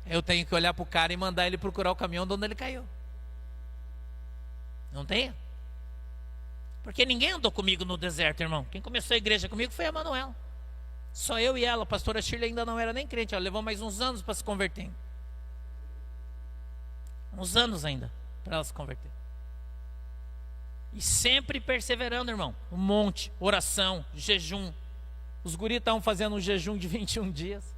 Eu tenho que olhar para o cara e mandar ele procurar o caminhão de onde ele caiu. Não tem? Porque ninguém andou comigo no deserto, irmão. Quem começou a igreja comigo foi a Manuela. Só eu e ela. A pastora Shirley ainda não era nem crente. Ela levou mais uns anos para se converter. Uns anos ainda para ela se converter. E sempre perseverando, irmão. Um monte, oração, jejum. Os guris estavam fazendo um jejum de 21 dias.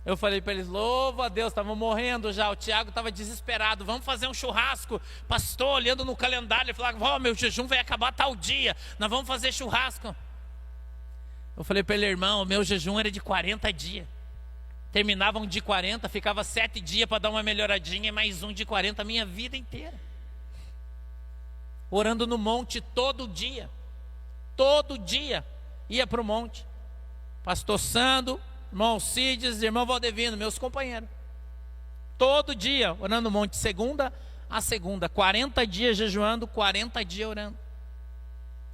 Eu falei para eles, louva a Deus, estavam morrendo já. O Tiago estava desesperado, vamos fazer um churrasco. Pastor, olhando no calendário, ele falava, meu jejum vai acabar tal dia, nós vamos fazer churrasco. Eu falei para ele, irmão, o meu jejum era de 40 dias. Terminava um de 40, ficava 7 dias para dar uma melhoradinha, e mais um de 40 a minha vida inteira. Orando no monte todo dia. Todo dia ia para o monte. Pastor Sando, irmão Cides, irmão Valdevino, meus companheiros. Todo dia orando no monte, segunda a segunda. 40 dias jejuando, 40 dias orando.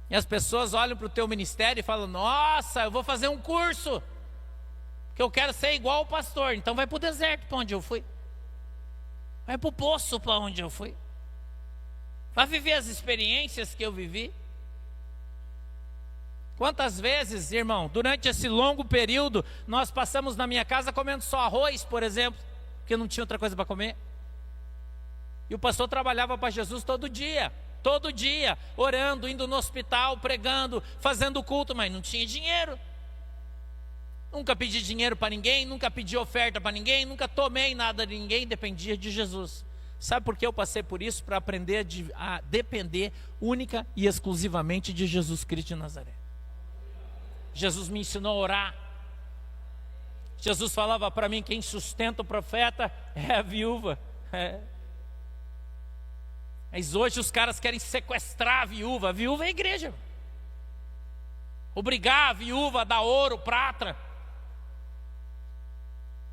E as pessoas olham para o teu ministério e falam, nossa, eu vou fazer um curso, que eu quero ser igual o pastor. Então vai para o deserto para onde eu fui. Vai para o poço para onde eu fui. Vai viver as experiências que eu vivi. Quantas vezes, irmão, durante esse longo período, nós passamos na minha casa comendo só arroz, por exemplo, porque não tinha outra coisa para comer. E o pastor trabalhava para Jesus todo dia, orando, indo no hospital, pregando, fazendo culto, mas não tinha dinheiro. Nunca pedi dinheiro para ninguém, nunca pedi oferta para ninguém, nunca tomei nada de ninguém, dependia de Jesus. Sabe por que eu passei por isso? Para aprender a depender única e exclusivamente de Jesus Cristo de Nazaré. Jesus me ensinou a orar. Jesus falava para mim, quem sustenta o profeta é a viúva. Mas hoje os caras querem sequestrar a viúva. A viúva é a igreja. Obrigar a viúva a dar ouro, prata.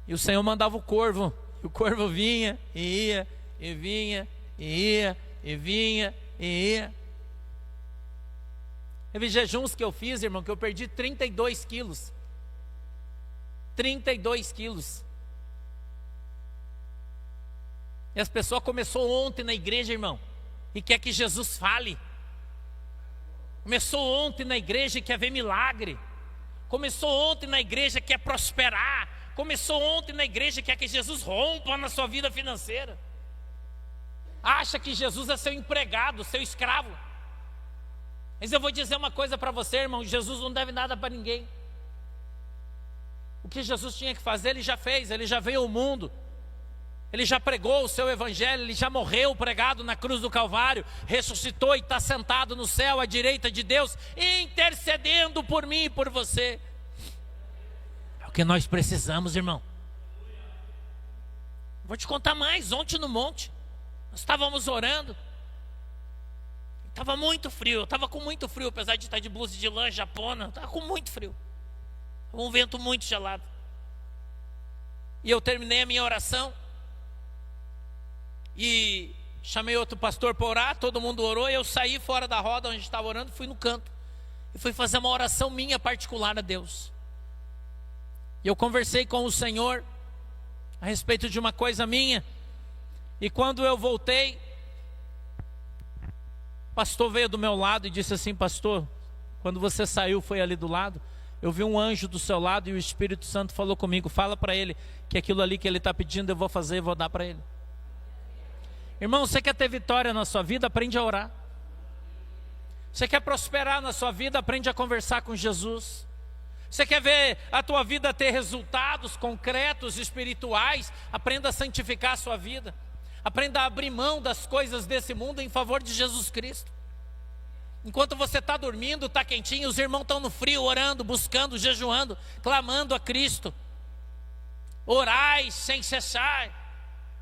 E o Senhor mandava o corvo. E o corvo vinha e ia, e vinha, e ia, e vinha, e ia. Teve jejuns que eu fiz, irmão, que eu perdi 32 quilos. 32 quilos. E as pessoas começou ontem na igreja, irmão, e quer que Jesus fale. Começou ontem na igreja e quer ver milagre. Começou ontem na igreja e quer prosperar. Começou ontem na igreja e quer que Jesus rompa na sua vida financeira. Acha que Jesus é seu empregado, seu escravo. Mas eu vou dizer uma coisa para você, irmão, Jesus não deve nada para ninguém. O que Jesus tinha que fazer, Ele já fez, Ele já veio ao mundo. Ele já pregou o seu evangelho, Ele já morreu pregado na cruz do Calvário, ressuscitou e está sentado no céu à direita de Deus, intercedendo por mim e por você. É o que nós precisamos, irmão. Vou te contar mais, ontem no monte, nós estávamos orando. Estava muito frio, eu estava com muito frio, apesar de estar de blusa de lã japona, estava com muito frio. Um vento muito gelado. E eu terminei a minha oração. E chamei outro pastor para orar, todo mundo orou. E eu saí fora da roda onde estava orando, fui no canto. E fui fazer uma oração minha particular a Deus. E eu conversei com o Senhor a respeito de uma coisa minha. E quando eu voltei, o pastor veio do meu lado e disse assim: pastor, quando você saiu, foi ali do lado, eu vi um anjo do seu lado e o Espírito Santo falou comigo, fala para ele que aquilo ali que ele está pedindo eu vou fazer e vou dar para ele. Irmão, você quer ter vitória na sua vida? Aprende a orar. Você quer prosperar na sua vida? Aprende a conversar com Jesus. Você quer ver a tua vida ter resultados concretos, espirituais? Aprenda a santificar a sua vida. Aprenda a abrir mão das coisas desse mundo em favor de Jesus Cristo. Enquanto você está dormindo, está quentinho, os irmãos estão no frio, orando, buscando, jejuando, clamando a Cristo. Orai sem cessar.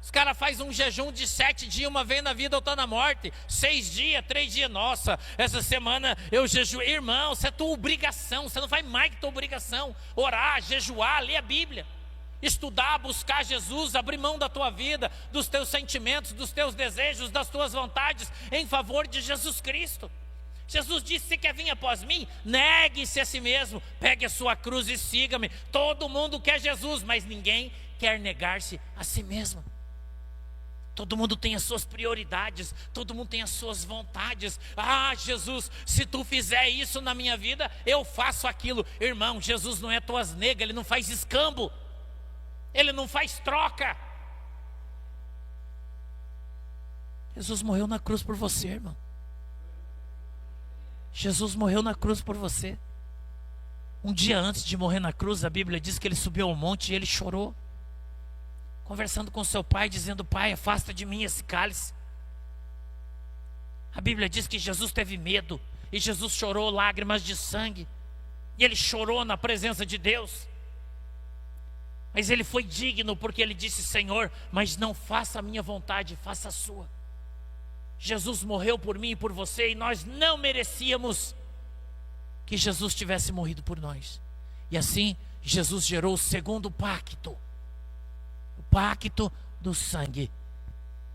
Os caras fazem um jejum de 7 dias, uma vez na vida ou está na morte. 6 dias, 3 dias, nossa, essa semana eu jejuei. Irmão, isso é tua obrigação, você não faz mais que tua obrigação. Orar, jejuar, ler a Bíblia. Estudar, buscar Jesus, abrir mão da tua vida, dos teus sentimentos, dos teus desejos, das tuas vontades, em favor de Jesus Cristo. Jesus disse: se quer vir após mim, negue-se a si mesmo, pegue a sua cruz e siga-me. Todo mundo quer Jesus, mas ninguém quer negar-se a si mesmo. Todo mundo tem as suas prioridades, todo mundo tem as suas vontades. Ah, Jesus, se tu fizer isso na minha vida, eu faço aquilo. Irmão, Jesus não é tuas negas, ele não faz escambo, ele não faz troca. Jesus morreu na cruz por você, irmão. Jesus morreu na cruz por você. Um dia antes de morrer na cruz, a Bíblia diz que ele subiu ao monte e ele chorou, conversando com seu pai, dizendo: Pai, afasta de mim esse cálice. A Bíblia diz que Jesus teve medo e Jesus chorou lágrimas de sangue, e ele chorou na presença de Deus. Mas ele foi digno, porque ele disse: Senhor, mas não faça a minha vontade, faça a sua. Jesus morreu por mim e por você, e nós não merecíamos que Jesus tivesse morrido por nós. E assim Jesus gerou o segundo pacto, o pacto do sangue,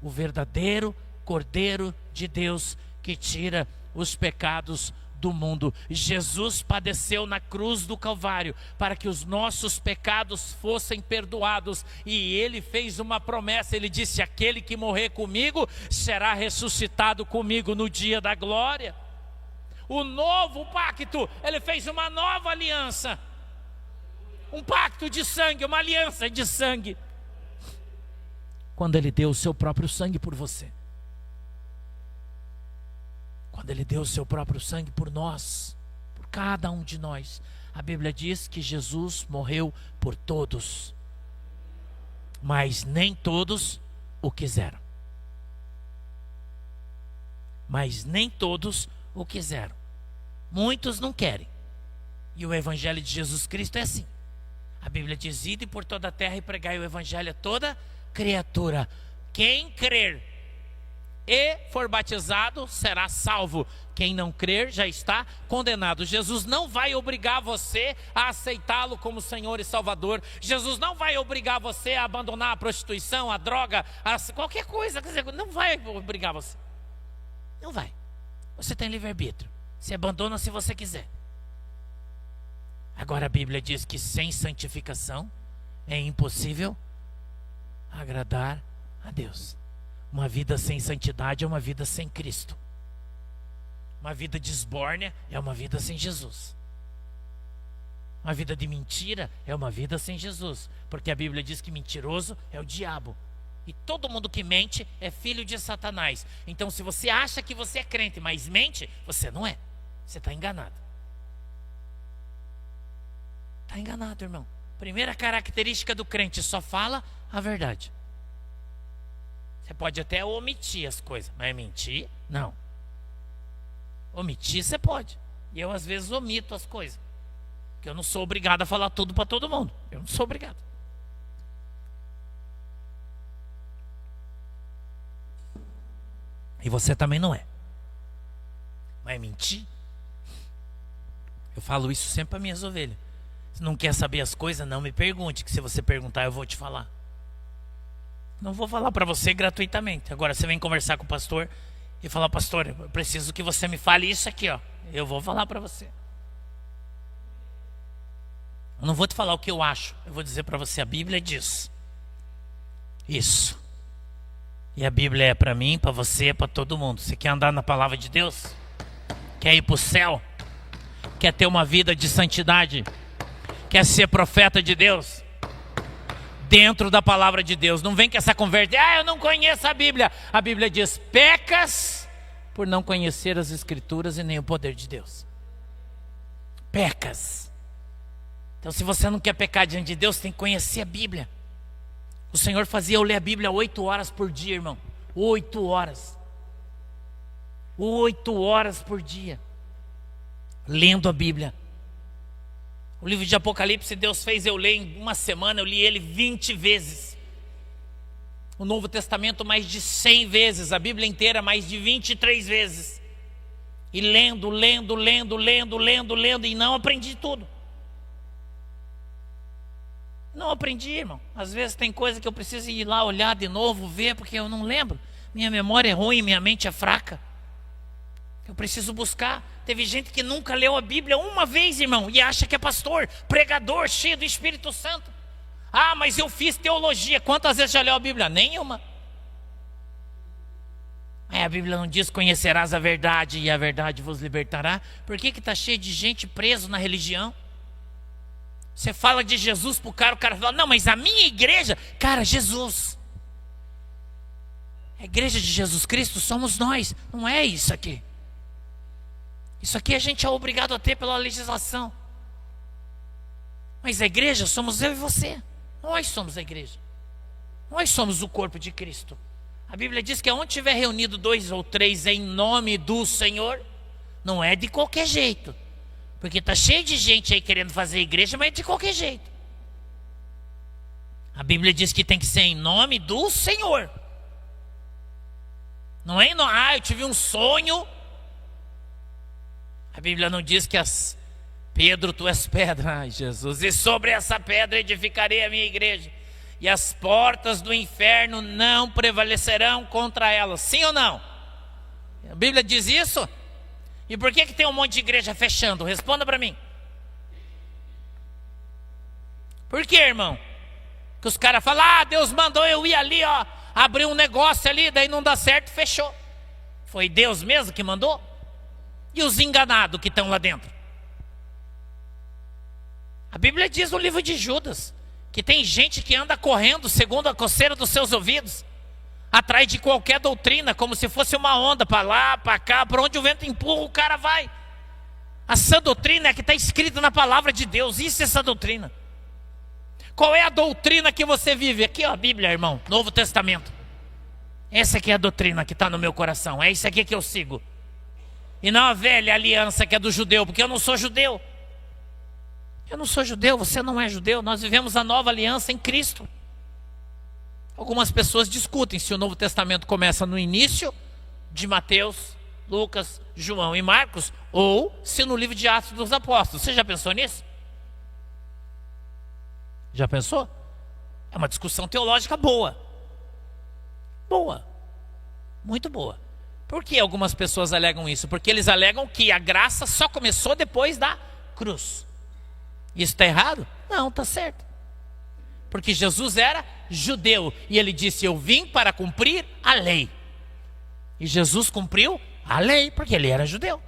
o verdadeiro Cordeiro de Deus que tira os pecados do mundo. Jesus padeceu na cruz do Calvário para que os nossos pecados fossem perdoados, e ele fez uma promessa. Ele disse: aquele que morrer comigo será ressuscitado comigo no dia da glória. O novo pacto, ele fez uma nova aliança, um pacto de sangue, uma aliança de sangue, quando ele deu o seu próprio sangue por você. Quando ele deu o seu próprio sangue por nós, por cada um de nós. A Bíblia diz que Jesus morreu por todos, mas nem todos o quiseram. Mas nem todos o quiseram. Muitos não querem. E o Evangelho de Jesus Cristo é assim. A Bíblia diz: ide por toda a terra e pregai o Evangelho a toda criatura. Quem crer e for batizado será salvo. Quem não crer já está condenado. Jesus não vai obrigar você a aceitá-lo como Senhor e Salvador. Jesus não vai obrigar você a abandonar a prostituição, a droga, qualquer coisa. Quer dizer, não vai obrigar você. Não vai. Você tem livre-arbítrio. Você abandona se você quiser. Agora a Bíblia diz que sem santificação é impossível agradar a Deus. Uma vida sem santidade é uma vida sem Cristo. Uma vida de esbórnia é uma vida sem Jesus. Uma vida de mentira é uma vida sem Jesus, porque a Bíblia diz que mentiroso é o diabo, e todo mundo que mente é filho de Satanás. Então, se você acha que você é crente, mas mente, você não é. Você está enganado. Está enganado, irmão. Primeira característica do crente: só fala a verdade. Você pode até omitir as coisas, mas mentir, não. Omitir você pode. E eu às vezes omito as coisas, porque eu não sou obrigado a falar tudo para todo mundo. Eu não sou obrigado. E você também não é. Mas mentir, eu falo isso sempre para minhas ovelhas. Se não quer saber as coisas, não me pergunte, que se você perguntar eu vou te falar. Não vou falar para você gratuitamente. Agora você vem conversar com o pastor e falar: pastor, eu preciso que você me fale isso aqui, ó. Eu vou falar para você. Eu não vou te falar o que eu acho. Eu vou dizer para você: a Bíblia diz isso. E a Bíblia é para mim, para você, é para todo mundo. Você quer andar na palavra de Deus? Quer ir para o céu? Quer ter uma vida de santidade? Quer ser profeta de Deus? Dentro da palavra de Deus. Não vem com essa conversa: eu não conheço a Bíblia. A Bíblia diz: pecas por não conhecer as Escrituras e nem o poder de Deus. Pecas. Então, se você não quer pecar diante de Deus, tem que conhecer a Bíblia. O Senhor fazia eu ler a Bíblia 8 horas por dia, irmão. 8 horas. 8 horas por dia, lendo a Bíblia. O livro de Apocalipse, Deus fez eu ler em uma semana. Eu li ele 20 vezes. O Novo Testamento mais de 100 vezes. A Bíblia inteira mais de 23 vezes. E lendo, e não aprendi tudo. Não aprendi, irmão. Às vezes tem coisa que eu preciso ir lá olhar de novo, ver, porque eu não lembro. Minha memória é ruim, minha mente é fraca. Eu preciso buscar. Teve gente que nunca leu a Bíblia uma vez, irmão, e acha que é pastor, pregador, cheio do Espírito Santo. Ah, mas eu fiz teologia. Quantas vezes já leu a Bíblia? Nenhuma. A Bíblia não diz: conhecerás a verdade e a verdade vos libertará. Por que está cheio de gente preso na religião? Você fala de Jesus pro cara, o cara fala: não, mas a minha igreja, cara, Jesus. A igreja de Jesus Cristo somos nós. Não é isso aqui. Isso aqui a gente é obrigado a ter pela legislação. Mas a igreja somos eu e você. Nós somos a igreja. Nós somos o corpo de Cristo. A Bíblia diz que onde tiver reunido 2 ou 3 em nome do Senhor, não é de qualquer jeito. Porque está cheio de gente aí querendo fazer igreja, mas é de qualquer jeito. A Bíblia diz que tem que ser em nome do Senhor. Não é em nome, eu tive um sonho. A Bíblia não diz que Pedro, tu és pedra, ai Jesus, e sobre essa pedra edificarei a minha igreja, e as portas do inferno não prevalecerão contra ela. Sim ou não? A Bíblia diz isso? E por que tem um monte de igreja fechando? Responda para mim. Por que, irmão? Que os caras falam: Deus mandou eu ir ali, abrir um negócio ali, daí não dá certo, fechou. Foi Deus mesmo que mandou? E os enganados que estão lá dentro? A Bíblia diz no livro de Judas que tem gente que anda correndo segundo a coceira dos seus ouvidos, atrás de qualquer doutrina, como se fosse uma onda, para lá, para cá, para onde o vento empurra, o cara vai. A sã doutrina é que está escrita na palavra de Deus. Isso é essa doutrina. Qual é a doutrina que você vive? Aqui, a Bíblia, irmão, Novo Testamento. Essa aqui é a doutrina que está no meu coração. É isso aqui que eu sigo. E não a velha aliança que é do judeu, porque eu não sou judeu. Eu não sou judeu, você não é judeu. Nós vivemos a nova aliança em Cristo. Algumas pessoas discutem se o Novo Testamento começa no início de Mateus, Lucas, João e Marcos, ou se no livro de Atos dos Apóstolos. Você já pensou nisso? Já pensou? É uma discussão teológica boa. Boa. Muito boa. Por que algumas pessoas alegam isso? Porque eles alegam que a graça só começou depois da cruz. Isso está errado? Não, está certo. Porque Jesus era judeu e ele disse: eu vim para cumprir a lei. E Jesus cumpriu a lei porque ele era judeu.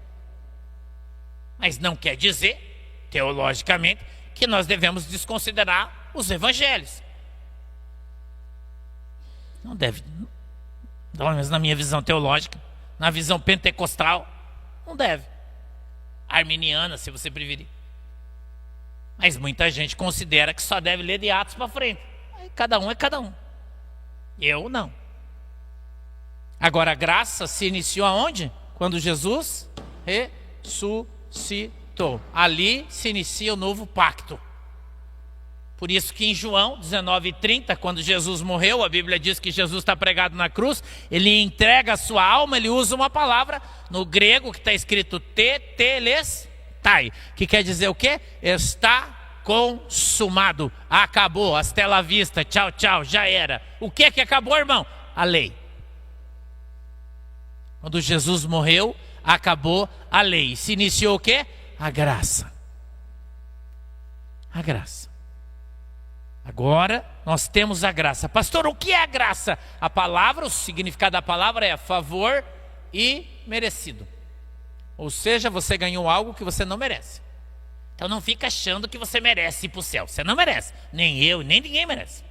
Mas não quer dizer, teologicamente, que nós devemos desconsiderar os evangelhos. Não deve, pelo menos na minha visão teológica, na visão pentecostal, não deve. Arminiana, se você preferir. Mas muita gente considera que só deve ler de Atos para frente. Aí cada um é cada um. Eu não. Agora, a graça se iniciou aonde? Quando Jesus ressuscitou. Ali se inicia o novo pacto. Por isso que em João 19:30, quando Jesus morreu, a Bíblia diz que Jesus está pregado na cruz, ele entrega a sua alma, ele usa uma palavra no grego que está escrito tetelestai, que quer dizer o quê? Está consumado, acabou, hasta la vista, tchau, tchau, já era. O que é que acabou, irmão? A lei. Quando Jesus morreu, acabou a lei. Se iniciou o quê? A graça. A graça. Agora nós temos a graça. Pastor, o que é a graça? A palavra, o significado da palavra é favor e merecido. Ou seja, você ganhou algo que você não merece. Então não fica achando que você merece ir para o céu. Você não merece. Nem eu, nem ninguém merece.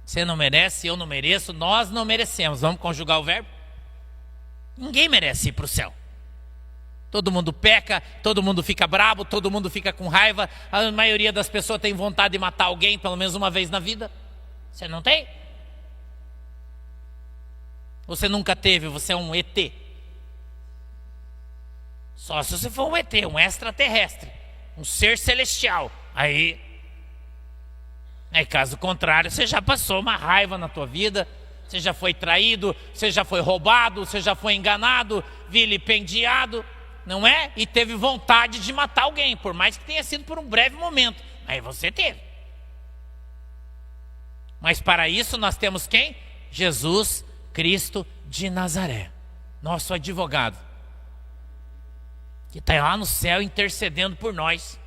Você não merece, eu não mereço, nós não merecemos. Vamos conjugar o verbo? Ninguém merece ir para o céu. Todo mundo peca, todo mundo fica bravo, todo mundo fica com raiva. A maioria das pessoas tem vontade de matar alguém pelo menos uma vez na vida. Você não tem? Você nunca teve, você é um ET. Só se você for um ET, um extraterrestre, um ser celestial. Aí, caso contrário, você já passou uma raiva na tua vida. Você já foi traído, você já foi roubado, você já foi enganado, vilipendiado. Não é? E teve vontade de matar alguém, por mais que tenha sido por um breve momento. Aí você teve. Mas para isso nós temos quem? Jesus Cristo de Nazaré, nosso advogado, que está lá no céu intercedendo por nós.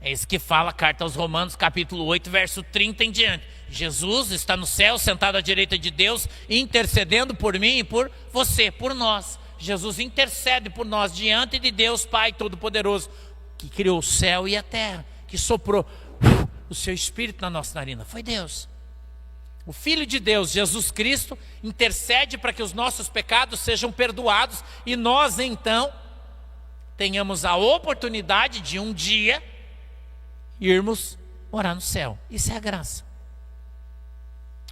É isso que fala a carta aos Romanos, capítulo 8, verso 30 em diante. Jesus está no céu, sentado à direita de Deus, intercedendo por mim e por você, por nós. Jesus intercede por nós diante de Deus Pai Todo-Poderoso, que criou o céu e a terra, que soprou o seu Espírito na nossa narina. Foi Deus. O Filho de Deus, Jesus Cristo, intercede para que os nossos pecados sejam perdoados e nós então tenhamos a oportunidade de um dia irmos morar no céu. Isso é a graça.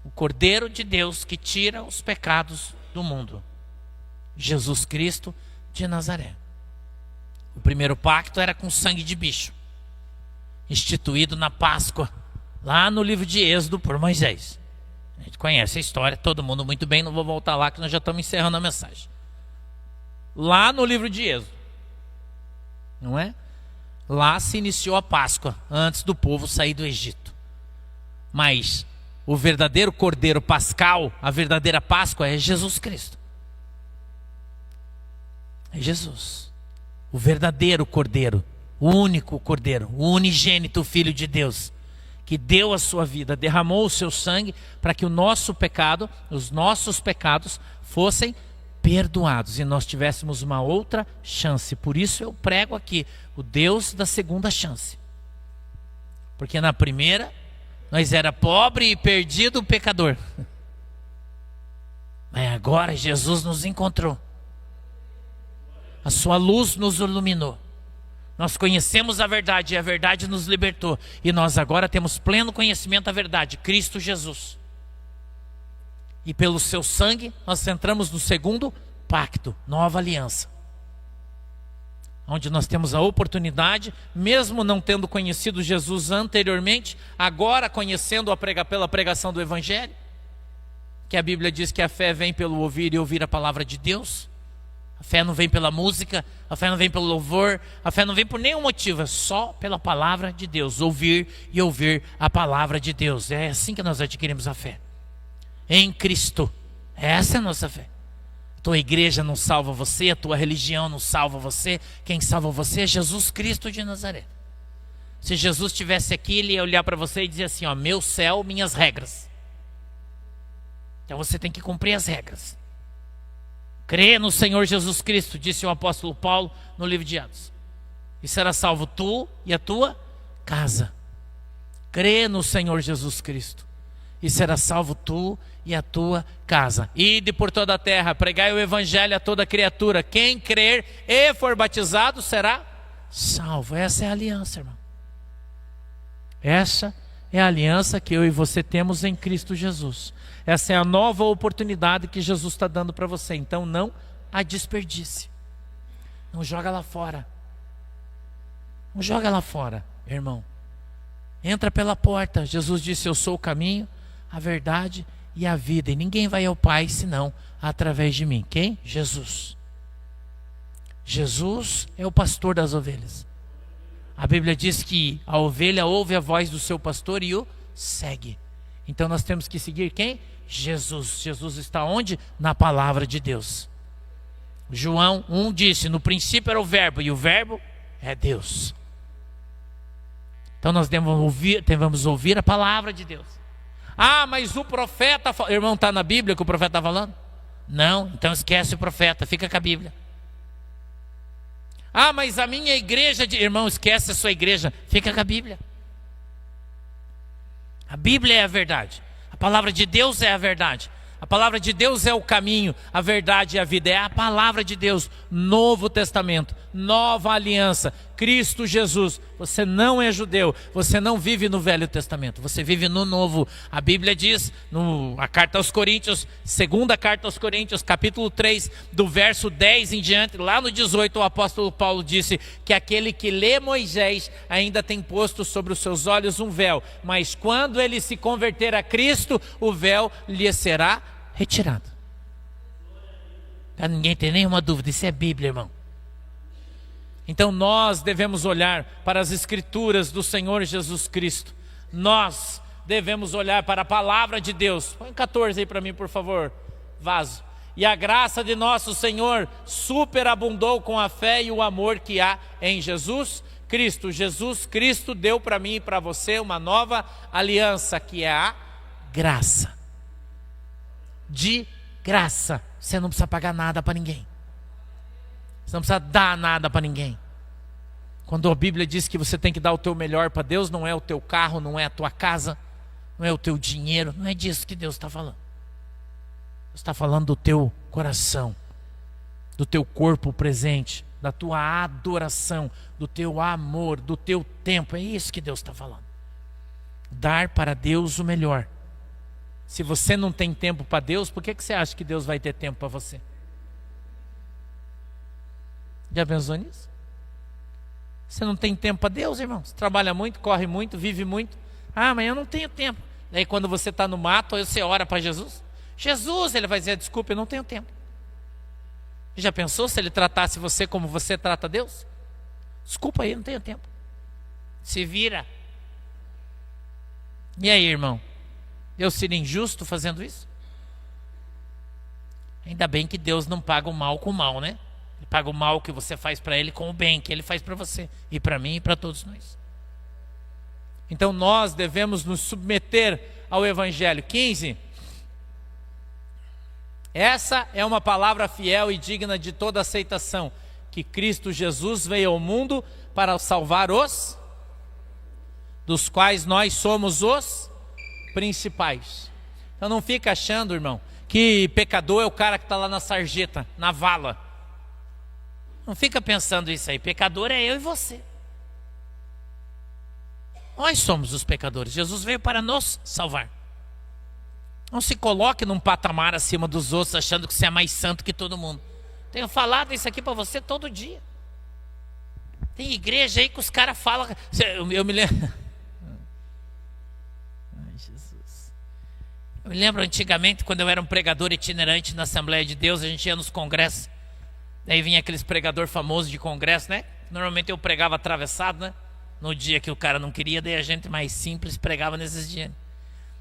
O Cordeiro de Deus que tira os pecados do mundo. Jesus Cristo de Nazaré. O primeiro pacto era com sangue de bicho, instituído na Páscoa, lá no livro de Êxodo por Moisés. A gente conhece a história, todo mundo muito bem, não vou voltar lá que nós já estamos encerrando a mensagem. Lá no livro de Êxodo, não é? Lá se iniciou a Páscoa, antes do povo sair do Egito. Mas o verdadeiro Cordeiro Pascal, a verdadeira Páscoa é Jesus Cristo. É Jesus. O verdadeiro Cordeiro, o único Cordeiro, o unigênito Filho de Deus, que deu a sua vida, derramou o seu sangue para que o nosso pecado, os nossos pecados fossem perdoados e nós tivéssemos uma outra chance. Por isso eu prego aqui o Deus da segunda chance. Porque na primeira nós era pobre e perdido pecador. Mas agora Jesus nos encontrou. A sua luz nos iluminou. Nós conhecemos a verdade e a verdade nos libertou. E nós agora temos pleno conhecimento da verdade, Cristo Jesus. E pelo seu sangue nós entramos no segundo pacto, nova aliança. Onde nós temos a oportunidade, mesmo não tendo conhecido Jesus anteriormente, agora conhecendo pela pregação do Evangelho, que a Bíblia diz que a fé vem pelo ouvir e ouvir a palavra de Deus. A fé não vem pela música, a fé não vem pelo louvor, a fé não vem por nenhum motivo, é só pela palavra de Deus, ouvir e ouvir a palavra de Deus. É assim que nós adquirimos a fé. Em Cristo. Essa é a nossa fé. A tua igreja não salva você, a tua religião não salva você. Quem salva você é Jesus Cristo de Nazaré. Se Jesus estivesse aqui, ele ia olhar para você e dizer assim, ó, meu céu, minhas regras. Então você tem que cumprir as regras. Crê no Senhor Jesus Cristo, disse o apóstolo Paulo no livro de Atos, e será salvo tu e a tua casa. Crê no Senhor Jesus Cristo, e será salvo tu e a tua casa. Ide por toda a terra, pregai o evangelho a toda criatura. Quem crer e for batizado será salvo. Essa é a aliança, irmão. Essa é a aliança que eu e você temos em Cristo Jesus. Essa é a nova oportunidade que Jesus está dando para você. Então não a desperdice. Não joga lá fora. Não joga lá fora, irmão. Entra pela porta. Jesus disse, eu sou o caminho, a verdade e a vida. E ninguém vai ao Pai senão através de mim. Quem? Jesus. Jesus é o pastor das ovelhas. A Bíblia diz que a ovelha ouve a voz do seu pastor e o segue. Então nós temos que seguir quem? Jesus. Jesus está onde? Na palavra de Deus. João 1 disse, no princípio era o verbo, e o verbo é Deus. Então nós devemos ouvir a palavra de Deus. Ah, mas o profeta... Irmão, está na Bíblia que o profeta está falando? Não, então esquece o profeta, fica com a Bíblia. Ah, mas a minha igreja... Irmão, esquece a sua igreja, fica com a Bíblia. A Bíblia é a verdade. A palavra de Deus é a verdade. A palavra de Deus é o caminho, a verdade e a vida. É a palavra de Deus. Novo Testamento, nova aliança, Cristo Jesus. Você não é judeu, você não vive no Velho Testamento, você vive no Novo. A Bíblia diz, a carta aos Coríntios, segunda carta aos Coríntios, capítulo 3, do verso 10 em diante, lá no 18, o apóstolo Paulo disse que aquele que lê Moisés ainda tem posto sobre os seus olhos um véu, mas quando ele se converter a Cristo, o véu lhe será retirado. Para ninguém ter nenhuma dúvida, isso é Bíblia, irmão. Então nós devemos olhar para as Escrituras do Senhor Jesus Cristo. Nós devemos olhar para a palavra de Deus. Põe 14 aí para mim, por favor, vaso. E a graça de nosso Senhor superabundou com a fé e o amor que há em Jesus. Cristo Jesus, Cristo deu para mim e para você uma nova aliança, que é a graça. De graça. Você não precisa pagar nada para ninguém. Você não precisa dar nada para ninguém. Quando a Bíblia diz que você tem que dar o teu melhor para Deus, não é o teu carro, não é a tua casa, não é o teu dinheiro, não é disso que Deus está falando. Deus está falando do teu coração, do teu corpo presente, da tua adoração, do teu amor, do teu tempo. É isso que Deus está falando. Dar para Deus o melhor. Se você não tem tempo para Deus, por que você acha que Deus vai ter tempo para você? Já pensou nisso? Você não tem tempo para Deus, irmão? Você trabalha muito, corre muito, vive muito. Ah, mas eu não tenho tempo. Daí quando você está no mato, aí você ora para Jesus. Jesus, ele vai dizer, desculpa, eu não tenho tempo. Já pensou se ele tratasse você como você trata Deus? Desculpa aí, não tenho tempo. Se vira. E aí, irmão? Deus seria injusto fazendo isso? Ainda bem que Deus não paga o mal com o mal, né? Ele paga o mal que você faz para Ele com o bem que Ele faz para você. E para mim e para todos nós. Então nós devemos nos submeter ao Evangelho. 15. Essa é uma palavra fiel e digna de toda aceitação, que Cristo Jesus veio ao mundo para salvar os, dos quais nós somos os principais. Então não fica achando, irmão, que pecador é o cara que está lá na sarjeta, na vala. Não fica pensando isso aí. Pecador é eu e você. Nós somos os pecadores. Jesus veio para nos salvar. Não se coloque num patamar acima dos outros, achando que você é mais santo que todo mundo. Tenho falado isso aqui para você todo dia. Tem igreja aí que os caras falam. Eu me lembro. Ai, Jesus. Eu me lembro antigamente, quando eu era um pregador itinerante na Assembleia de Deus, a gente ia nos congressos. Daí vinha aqueles pregador famosos de congresso, né? Normalmente eu pregava atravessado, né? No dia que o cara não queria, daí a gente mais simples pregava nesses dias.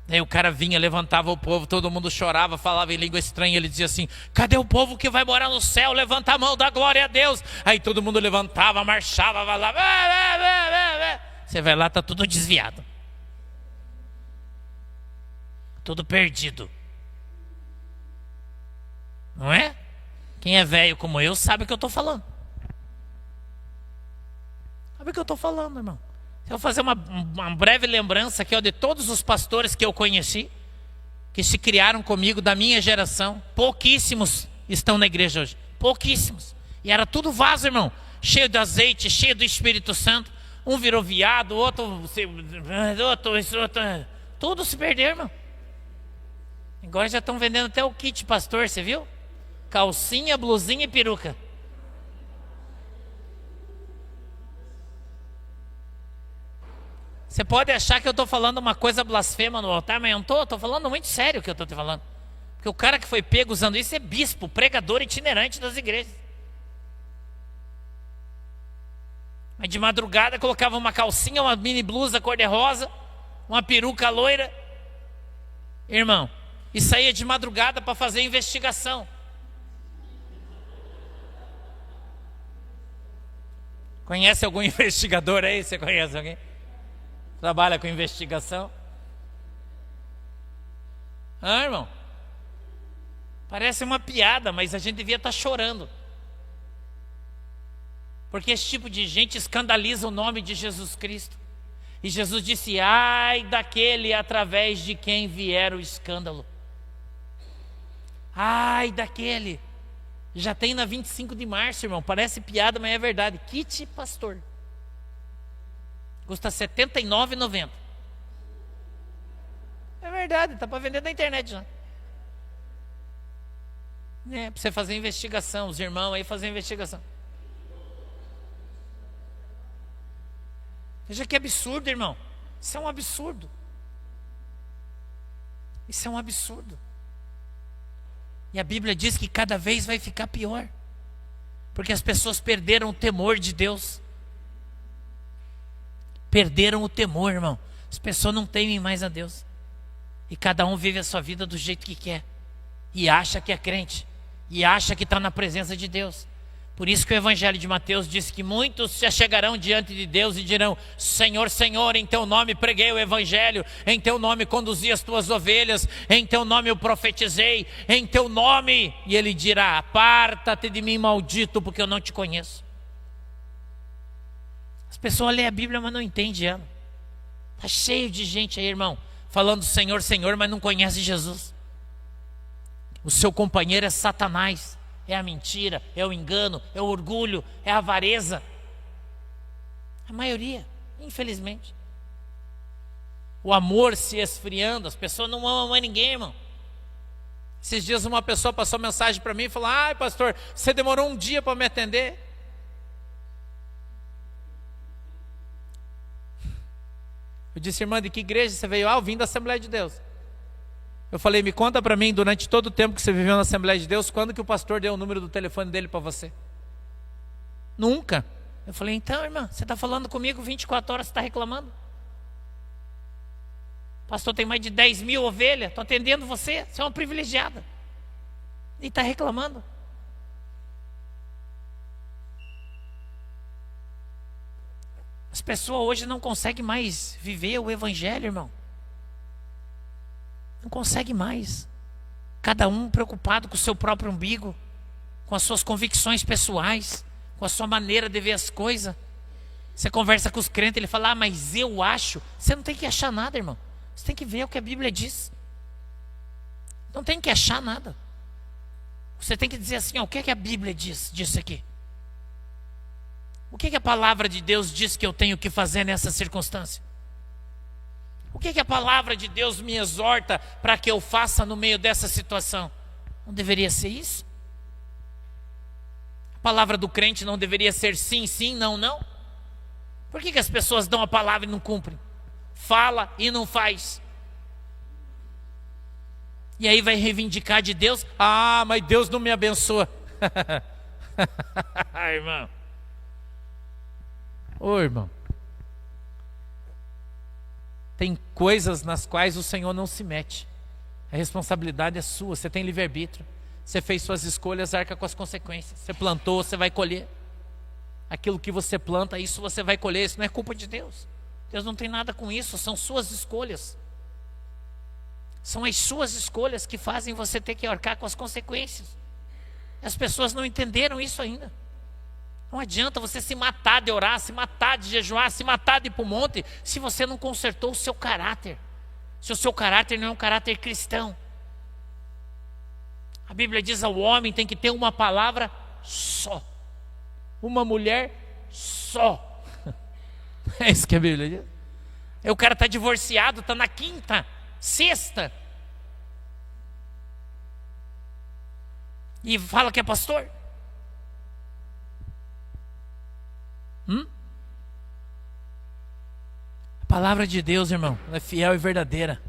Daí o cara vinha, levantava o povo, todo mundo chorava, falava em língua estranha. Ele dizia assim: cadê o povo que vai morar no céu? Levanta a mão, dá glória a Deus. Aí todo mundo levantava, marchava, vai lá. Você vai lá, tá tudo desviado, tudo perdido, não é? Quem é velho como eu sabe o que eu estou falando. Sabe o que eu estou falando, irmão? Eu vou fazer uma breve lembrança aqui, ó, de todos os pastores que eu conheci, que se criaram comigo da minha geração. Pouquíssimos estão na igreja hoje. Pouquíssimos. E era tudo vaso, irmão. Cheio de azeite, cheio do Espírito Santo. Um virou viado, outro... Tudo se perdeu, irmão. Agora já estão vendendo até o kit pastor, você viu? Calcinha, blusinha e peruca. Você pode achar que eu estou falando uma coisa blasfema no altar, mas eu não estou falando muito sério o que eu estou te falando. Porque o cara que foi pego usando isso é bispo, pregador itinerante das igrejas. Mas de madrugada colocava uma calcinha, uma mini blusa cor-de-rosa, uma peruca loira. Irmão, e saía de madrugada para fazer investigação. Conhece algum investigador aí? Você conhece alguém? Trabalha com investigação? Ah, irmão, parece uma piada, mas a gente devia estar chorando. Porque esse tipo de gente escandaliza o nome de Jesus Cristo. E Jesus disse: ai daquele através de quem vier o escândalo. Ai daquele. Já tem na 25 de março, irmão. Parece piada, mas é verdade. Kit pastor. Custa R$ 79,90. É verdade, está para vender na internet já. É, para você fazer investigação. Os irmãos aí fazer investigação. Veja que absurdo, irmão. Isso é um absurdo. Isso é um absurdo. E a Bíblia diz que cada vez vai ficar pior. Porque as pessoas perderam o temor de Deus. Perderam o temor, irmão. As pessoas não temem mais a Deus. E cada um vive a sua vida do jeito que quer. E acha que é crente. E acha que está na presença de Deus. Por isso que o Evangelho de Mateus diz que muitos se chegarão diante de Deus e dirão: Senhor, Senhor, em teu nome preguei o Evangelho, em teu nome conduzi as tuas ovelhas, em teu nome eu profetizei, em teu nome. E ele dirá: aparta-te de mim, maldito, porque eu não te conheço. As pessoas lêem a Bíblia, mas não entendem ela. Está cheio de gente aí, irmão, falando Senhor, Senhor, mas não conhece Jesus. O seu companheiro é Satanás. É a mentira, é o engano, é o orgulho, é a avareza. A maioria, infelizmente. O amor se esfriando, as pessoas não amam mais ninguém, irmão. Esses dias uma pessoa passou mensagem para mim e falou: ai, pastor, você demorou um dia para me atender. Eu disse: irmã, de que igreja você veio? Ah, eu vim da Assembleia de Deus. Eu falei: me conta para mim, durante todo o tempo que você viveu na Assembleia de Deus, quando que o pastor deu o número do telefone dele para você? Nunca. Eu falei: então, irmã, você está falando comigo 24 horas, você está reclamando? O pastor tem mais de 10 mil ovelhas, estou atendendo você, você é uma privilegiada. E está reclamando. As pessoas hoje não conseguem mais viver o Evangelho, irmão. Não consegue mais. Cada um preocupado com o seu próprio umbigo, com as suas convicções pessoais, com a sua maneira de ver as coisas. Você conversa com os crentes, ele fala: ah, mas eu acho. Você não tem que achar nada, irmão. Você tem que ver o que a Bíblia diz. Não tem que achar nada. Você tem que dizer assim: ó, o que é que a Bíblia diz disso aqui? O que é que a palavra de Deus diz que eu tenho que fazer nessa circunstância? O que é que a palavra de Deus me exorta para que eu faça no meio dessa situação? Não deveria ser isso? A palavra do crente não deveria ser sim, sim, não, não? Por que as pessoas dão a palavra e não cumprem? Fala e não faz. E aí vai reivindicar de Deus: ah, mas Deus não me abençoa. Irmão. Ô, irmão. Tem coisas nas quais o Senhor não se mete. A responsabilidade é sua, você tem livre-arbítrio. Você fez suas escolhas, arca com as consequências. Você plantou, você vai colher. Aquilo que você planta, isso você vai colher. Isso não é culpa de Deus. Deus não tem nada com isso, são suas escolhas. São as suas escolhas que fazem você ter que arcar com as consequências. As pessoas não entenderam isso ainda. Não adianta você se matar de orar, se matar de jejuar, se matar de ir para o monte, se você não consertou o seu caráter. Se o seu caráter não é um caráter cristão. A Bíblia diz: ao homem tem que ter uma palavra só. Uma mulher só. É isso que a Bíblia diz. Aí o cara está divorciado, está na quinta, sexta. E fala que é pastor. A palavra de Deus, irmão, ela é fiel e verdadeira.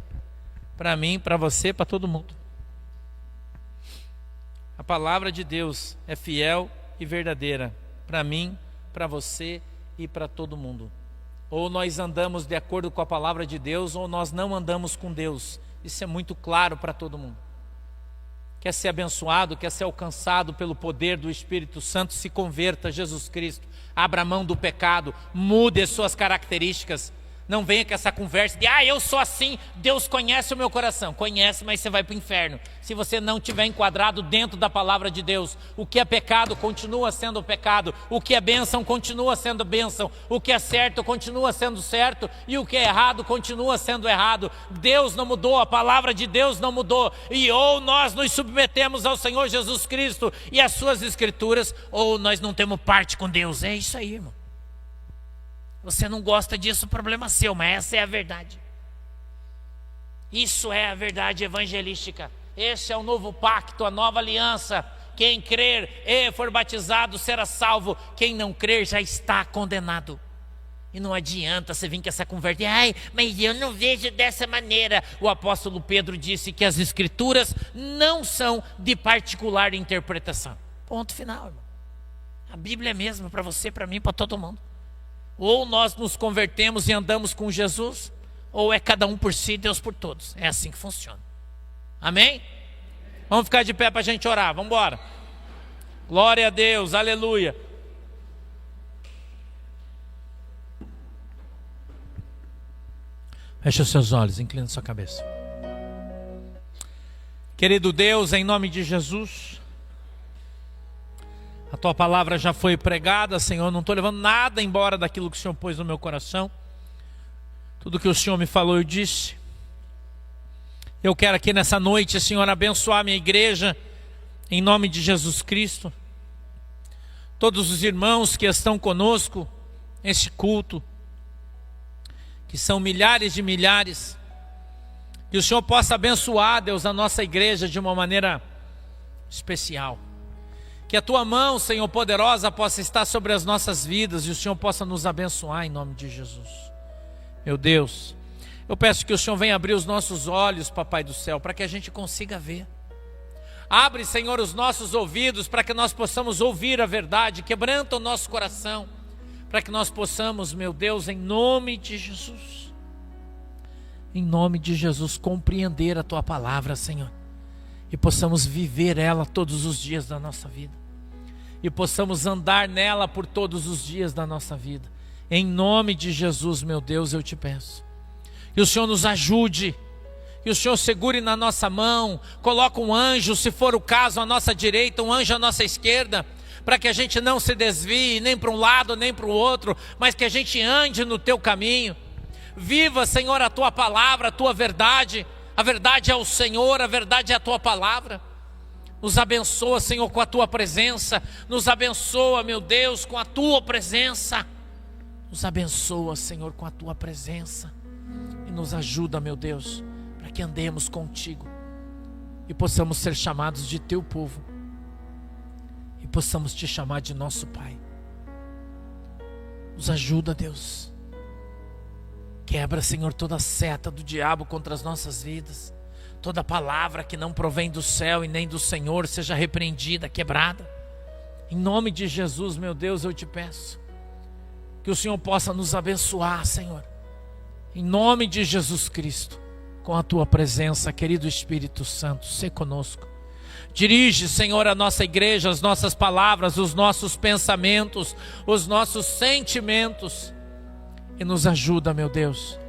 Para mim, para você, para todo mundo. A palavra de Deus é fiel e verdadeira. Para mim, para você e para todo mundo. Ou nós andamos de acordo com a palavra de Deus, ou nós não andamos com Deus. Isso é muito claro para todo mundo. Quer ser abençoado, quer ser alcançado pelo poder do Espírito Santo, se converta a Jesus Cristo. Abra mão do pecado, mude as suas características. Não venha com essa conversa de: ah, eu sou assim, Deus conhece o meu coração. Conhece, mas você vai para o inferno se você não estiver enquadrado dentro da palavra de Deus. O que é pecado continua sendo pecado. O que é bênção continua sendo bênção. O que é certo continua sendo certo. E o que é errado continua sendo errado. Deus não mudou, a palavra de Deus não mudou. E ou nós nos submetemos ao Senhor Jesus Cristo e às suas escrituras, ou nós não temos parte com Deus. É isso aí, irmão. Você não gosta disso, problema seu, mas essa é a verdade. Isso é a verdade evangelística. Esse é o novo pacto, a nova aliança. Quem crer e for batizado será salvo. Quem não crer já está condenado. E não adianta você vir com essa conversa: ai, mas eu não vejo dessa maneira. O apóstolo Pedro disse que as escrituras não são de particular interpretação. Ponto final, irmão. A Bíblia é mesmo para você, para mim, para todo mundo. Ou nós nos convertemos e andamos com Jesus, ou é cada um por si, Deus por todos. É assim que funciona. Amém? Vamos ficar de pé para a gente orar, vamos embora. Glória a Deus, aleluia. Feche os seus olhos, inclina sua cabeça. Querido Deus, em nome de Jesus, a Tua palavra já foi pregada, Senhor. Não estou levando nada embora daquilo que o Senhor pôs no meu coração. Tudo que o Senhor me falou, eu disse. Eu quero aqui nessa noite, Senhor, abençoar a minha igreja, em nome de Jesus Cristo. Todos os irmãos que estão conosco neste culto, que são milhares de milhares, que o Senhor possa abençoar, Deus, a nossa igreja de uma maneira especial. Que a Tua mão, Senhor, poderosa possa estar sobre as nossas vidas e o Senhor possa nos abençoar em nome de Jesus. Meu Deus, eu peço que o Senhor venha abrir os nossos olhos, Papai do céu, para que a gente consiga ver. Abre, Senhor, os nossos ouvidos para que nós possamos ouvir a verdade. Quebranta o nosso coração para que nós possamos, meu Deus, em nome de Jesus, compreender a Tua palavra, Senhor, e possamos viver ela todos os dias da nossa vida, e possamos andar nela por todos os dias da nossa vida. Em nome de Jesus, meu Deus, eu Te peço que o Senhor nos ajude, que o Senhor segure na nossa mão, coloque um anjo, se for o caso, à nossa direita, um anjo à nossa esquerda, para que a gente não se desvie nem para um lado nem para o outro, mas que a gente ande no Teu caminho. Viva, Senhor, a Tua palavra, a Tua verdade. A verdade é o Senhor, a verdade é a Tua palavra. Nos abençoa, Senhor, com a Tua presença. Nos abençoa, meu Deus, com a Tua presença. Nos abençoa, Senhor, com a Tua presença. E nos ajuda, meu Deus, para que andemos contigo e possamos ser chamados de Teu povo. E possamos Te chamar de nosso Pai. Nos ajuda, Deus. Quebra, Senhor, toda seta do diabo contra as nossas vidas. Toda palavra que não provém do céu e nem do Senhor seja repreendida, quebrada. Em nome de Jesus, meu Deus, eu Te peço que o Senhor possa nos abençoar, Senhor. Em nome de Jesus Cristo, com a Tua presença, querido Espírito Santo, sê conosco. Dirige, Senhor, a nossa igreja, as nossas palavras, os nossos pensamentos, os nossos sentimentos. E nos ajuda, meu Deus,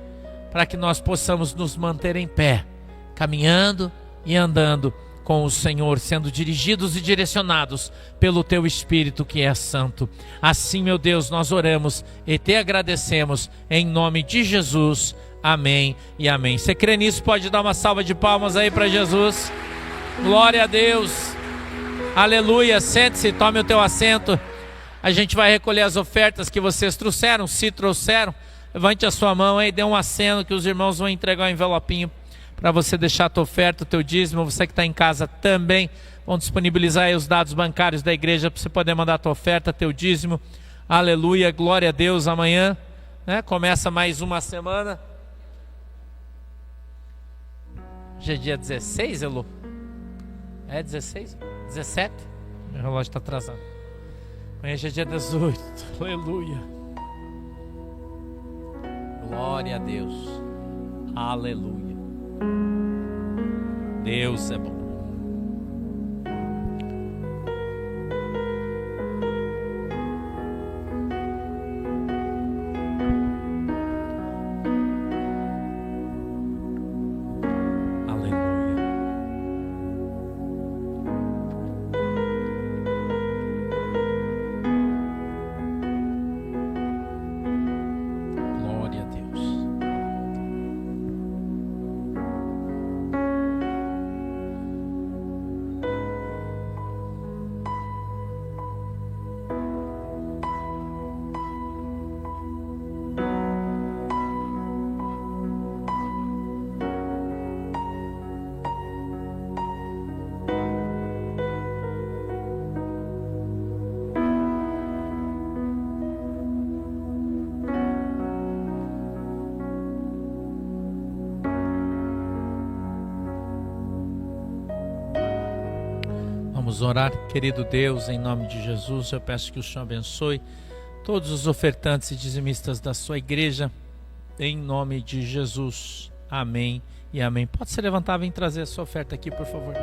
para que nós possamos nos manter em pé, caminhando e andando com o Senhor, sendo dirigidos e direcionados pelo Teu Espírito que é santo. Assim, meu Deus, nós oramos e Te agradecemos em nome de Jesus. Amém e amém. Você crê nisso? Pode dar uma salva de palmas aí para Jesus. Glória a Deus. Aleluia. Sente-se, tome o teu assento. A gente vai recolher as ofertas que vocês trouxeram. Se trouxeram, levante a sua mão aí, dê um aceno que os irmãos vão entregar um envelopinho para você deixar a tua oferta, o teu dízimo. Você que está em casa também, vão disponibilizar aí os dados bancários da igreja para você poder mandar a tua oferta, teu dízimo. Aleluia, glória a Deus. Amanhã, né, começa mais uma semana. Hoje é dia 16, Elô? É 16? 17? Meu relógio está atrasado. Amanhã é dia 18. Aleluia. Glória a Deus. Aleluia. Deus é bom. Vamos orar. Querido Deus, em nome de Jesus, eu peço que o Senhor abençoe todos os ofertantes e dizimistas da sua igreja, em nome de Jesus. Amém e amém. Pode se levantar, vem trazer a sua oferta aqui, por favor.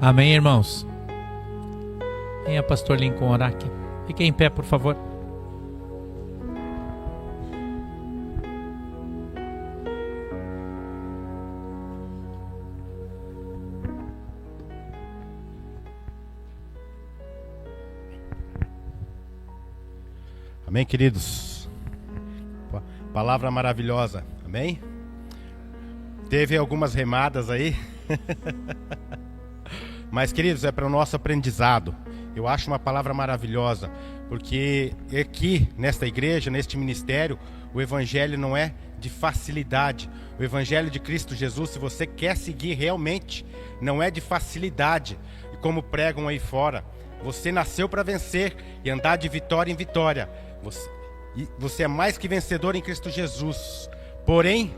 Amém, irmãos? Venha, pastor Lincoln, orar aqui. Fique em pé, por favor. Amém, queridos? Palavra maravilhosa, amém? Teve algumas remadas aí, mas, queridos, é para o nosso aprendizado. Eu acho uma palavra maravilhosa, porque aqui, nesta igreja, neste ministério, o evangelho não é de facilidade. O evangelho de Cristo Jesus, se você quer seguir realmente, não é de facilidade, e como pregam aí fora. Você nasceu para vencer e andar de vitória em vitória. Você é mais que vencedor em Cristo Jesus. Porém,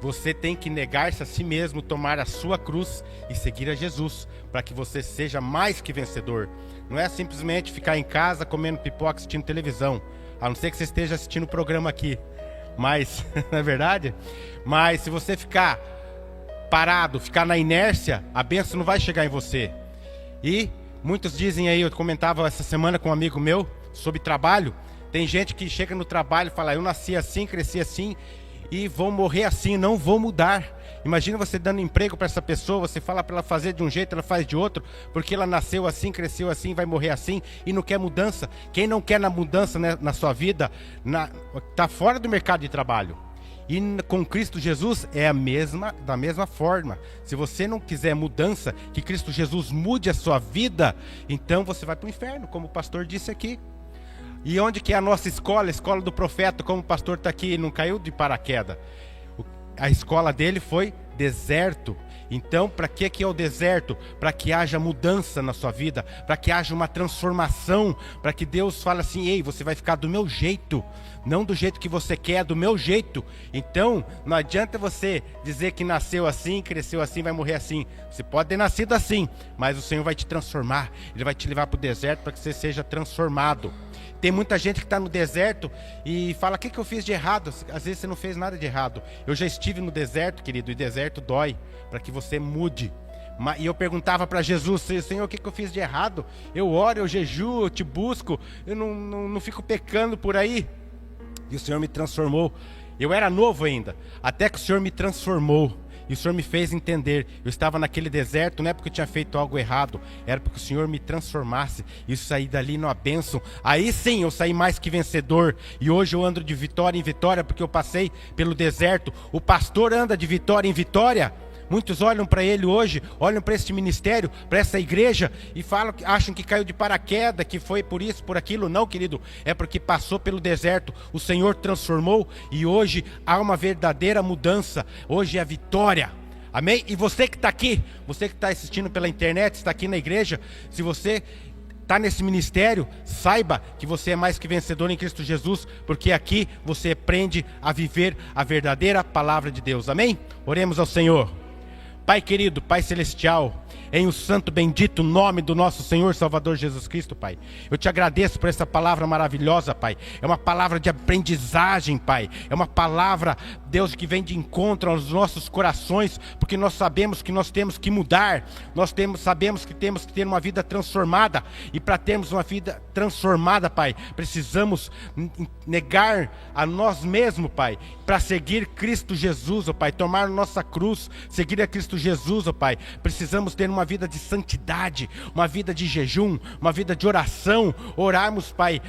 você tem que negar-se a si mesmo, tomar a sua cruz e seguir a Jesus, para que você seja mais que vencedor. Não é simplesmente ficar em casa comendo pipoca, assistindo televisão, a não ser que você esteja assistindo o programa aqui. Mas, não é verdade? Mas se você ficar parado, ficar na inércia, a bênção não vai chegar em você. E muitos dizem aí, eu comentava essa semana com um amigo meu sobre trabalho. Tem gente que chega no trabalho e fala: eu nasci assim, cresci assim e vou morrer assim, não vou mudar. Imagina você dando emprego para essa pessoa, você fala para ela fazer de um jeito, ela faz de outro, porque ela nasceu assim, cresceu assim, vai morrer assim e não quer mudança. Quem não quer mudança, né, na sua vida, está fora do mercado de trabalho. E com Cristo Jesus é da mesma forma. Se você não quiser mudança, que Cristo Jesus mude a sua vida, então você vai para o inferno, como o pastor disse aqui. E onde que é a nossa escola? A escola do profeta, como o pastor está aqui, não caiu de paraquedas. A escola dele foi deserto. Então, para que é o deserto? Para que haja mudança na sua vida, para que haja uma transformação, para que Deus fale assim: ei, você vai ficar do meu jeito, não do jeito que você quer, do meu jeito. Então, não adianta você dizer que nasceu assim, cresceu assim, vai morrer assim. Você pode ter nascido assim, mas o Senhor vai te transformar. Ele vai te levar para o deserto para que você seja transformado. Tem muita gente que está no deserto e fala: o que eu fiz de errado? Às vezes você não fez nada de errado. Eu já estive no deserto, querido, e deserto dói, para que você mude. E eu perguntava para Jesus: Senhor, o que eu fiz de errado? Eu oro, eu jejuo, eu te busco, eu não fico pecando por aí. E o Senhor me transformou. Eu era novo ainda, até que o Senhor me transformou. E o Senhor me fez entender. Eu estava naquele deserto, não é porque eu tinha feito algo errado, era porque o Senhor me transformasse. E eu saí dali numa bênção. Aí sim eu saí mais que vencedor. E hoje eu ando de vitória em vitória, porque eu passei pelo deserto. O pastor anda de vitória em vitória. Muitos olham para ele hoje, olham para este ministério, para essa igreja e falam, acham que caiu de paraquedas, que foi por isso, por aquilo. Não, querido, é porque passou pelo deserto, o Senhor transformou e hoje há uma verdadeira mudança. Hoje é a vitória. Amém? E você que está aqui, você que está assistindo pela internet, está aqui na igreja, se você está nesse ministério, saiba que você é mais que vencedor em Cristo Jesus, porque aqui você aprende a viver a verdadeira palavra de Deus. Amém? Oremos ao Senhor. Pai querido, Pai celestial, em o santo bendito nome do nosso Senhor Salvador Jesus Cristo, Pai, eu te agradeço por essa palavra maravilhosa, Pai. É uma palavra de aprendizagem, Pai. É uma palavra, Deus, que vem de encontro aos nossos corações, porque nós sabemos que nós temos que mudar. Sabemos que temos que ter uma vida transformada. E para termos uma vida transformada, Pai, precisamos negar a nós mesmos, Pai, para seguir Cristo Jesus, ó Pai, tomar nossa cruz, seguir a Cristo Jesus, ó Pai. Precisamos ter uma vida de santidade, uma vida de jejum, uma vida de oração, orarmos, Pai,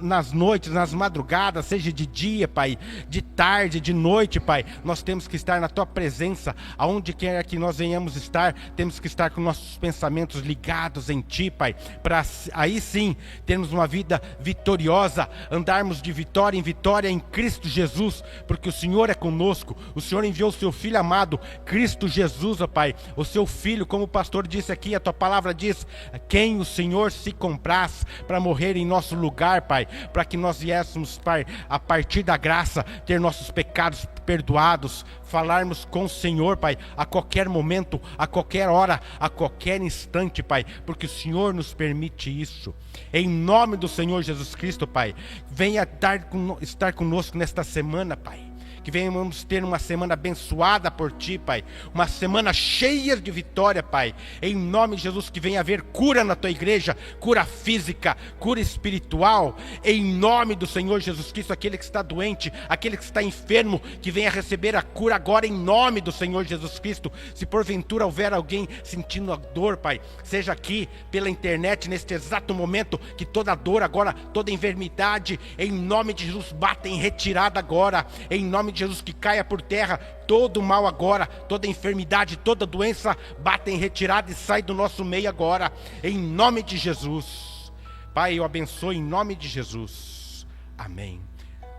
nas noites, nas madrugadas, seja de dia, Pai, de tarde, de noite, Pai. Nós temos que estar na Tua presença, aonde quer que nós venhamos estar, temos que estar com nossos pensamentos ligados em Ti, Pai, para aí sim termos uma vida vitoriosa, andarmos de vitória em vitória em Cristo Jesus, porque o Senhor é conosco. O Senhor enviou o Seu Filho amado, Cristo Jesus, ó Pai, o Seu Filho, como o pastor disse aqui, a Tua palavra diz, quem o Senhor se compraz para morrer em nosso lugar, Pai, para que nós viéssemos, Pai, a partir da graça, ter nossos pecados perdoados, falarmos com o Senhor, Pai, a qualquer momento, a qualquer hora, a qualquer instante, Pai, porque o Senhor nos permite isso. Em nome do Senhor Jesus Cristo, Pai, venha estar conosco nesta semana, Pai. que venhamos ter uma semana abençoada por Ti, Pai, uma semana cheia de vitória, Pai, em nome de Jesus, que venha haver cura na Tua igreja, cura física, cura espiritual, em nome do Senhor Jesus Cristo. Aquele que está doente, aquele que está enfermo, que venha receber a cura agora em nome do Senhor Jesus Cristo. Se porventura houver alguém sentindo a dor, Pai, seja aqui pela internet neste exato momento, que toda dor agora, toda enfermidade, em nome de Jesus, bata em retirada agora, em nome de Jesus, que caia por terra todo mal agora, toda enfermidade, toda doença, bata em retirada e sai do nosso meio agora, em nome de Jesus. Pai, eu abençoo em nome de Jesus, amém.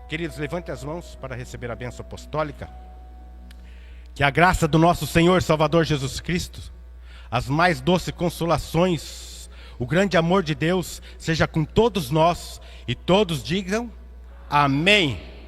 Queridos, levante as mãos para receber a bênção apostólica. Que a graça do nosso Senhor Salvador Jesus Cristo, as mais doces consolações, o grande amor de Deus seja com todos nós, e todos digam amém.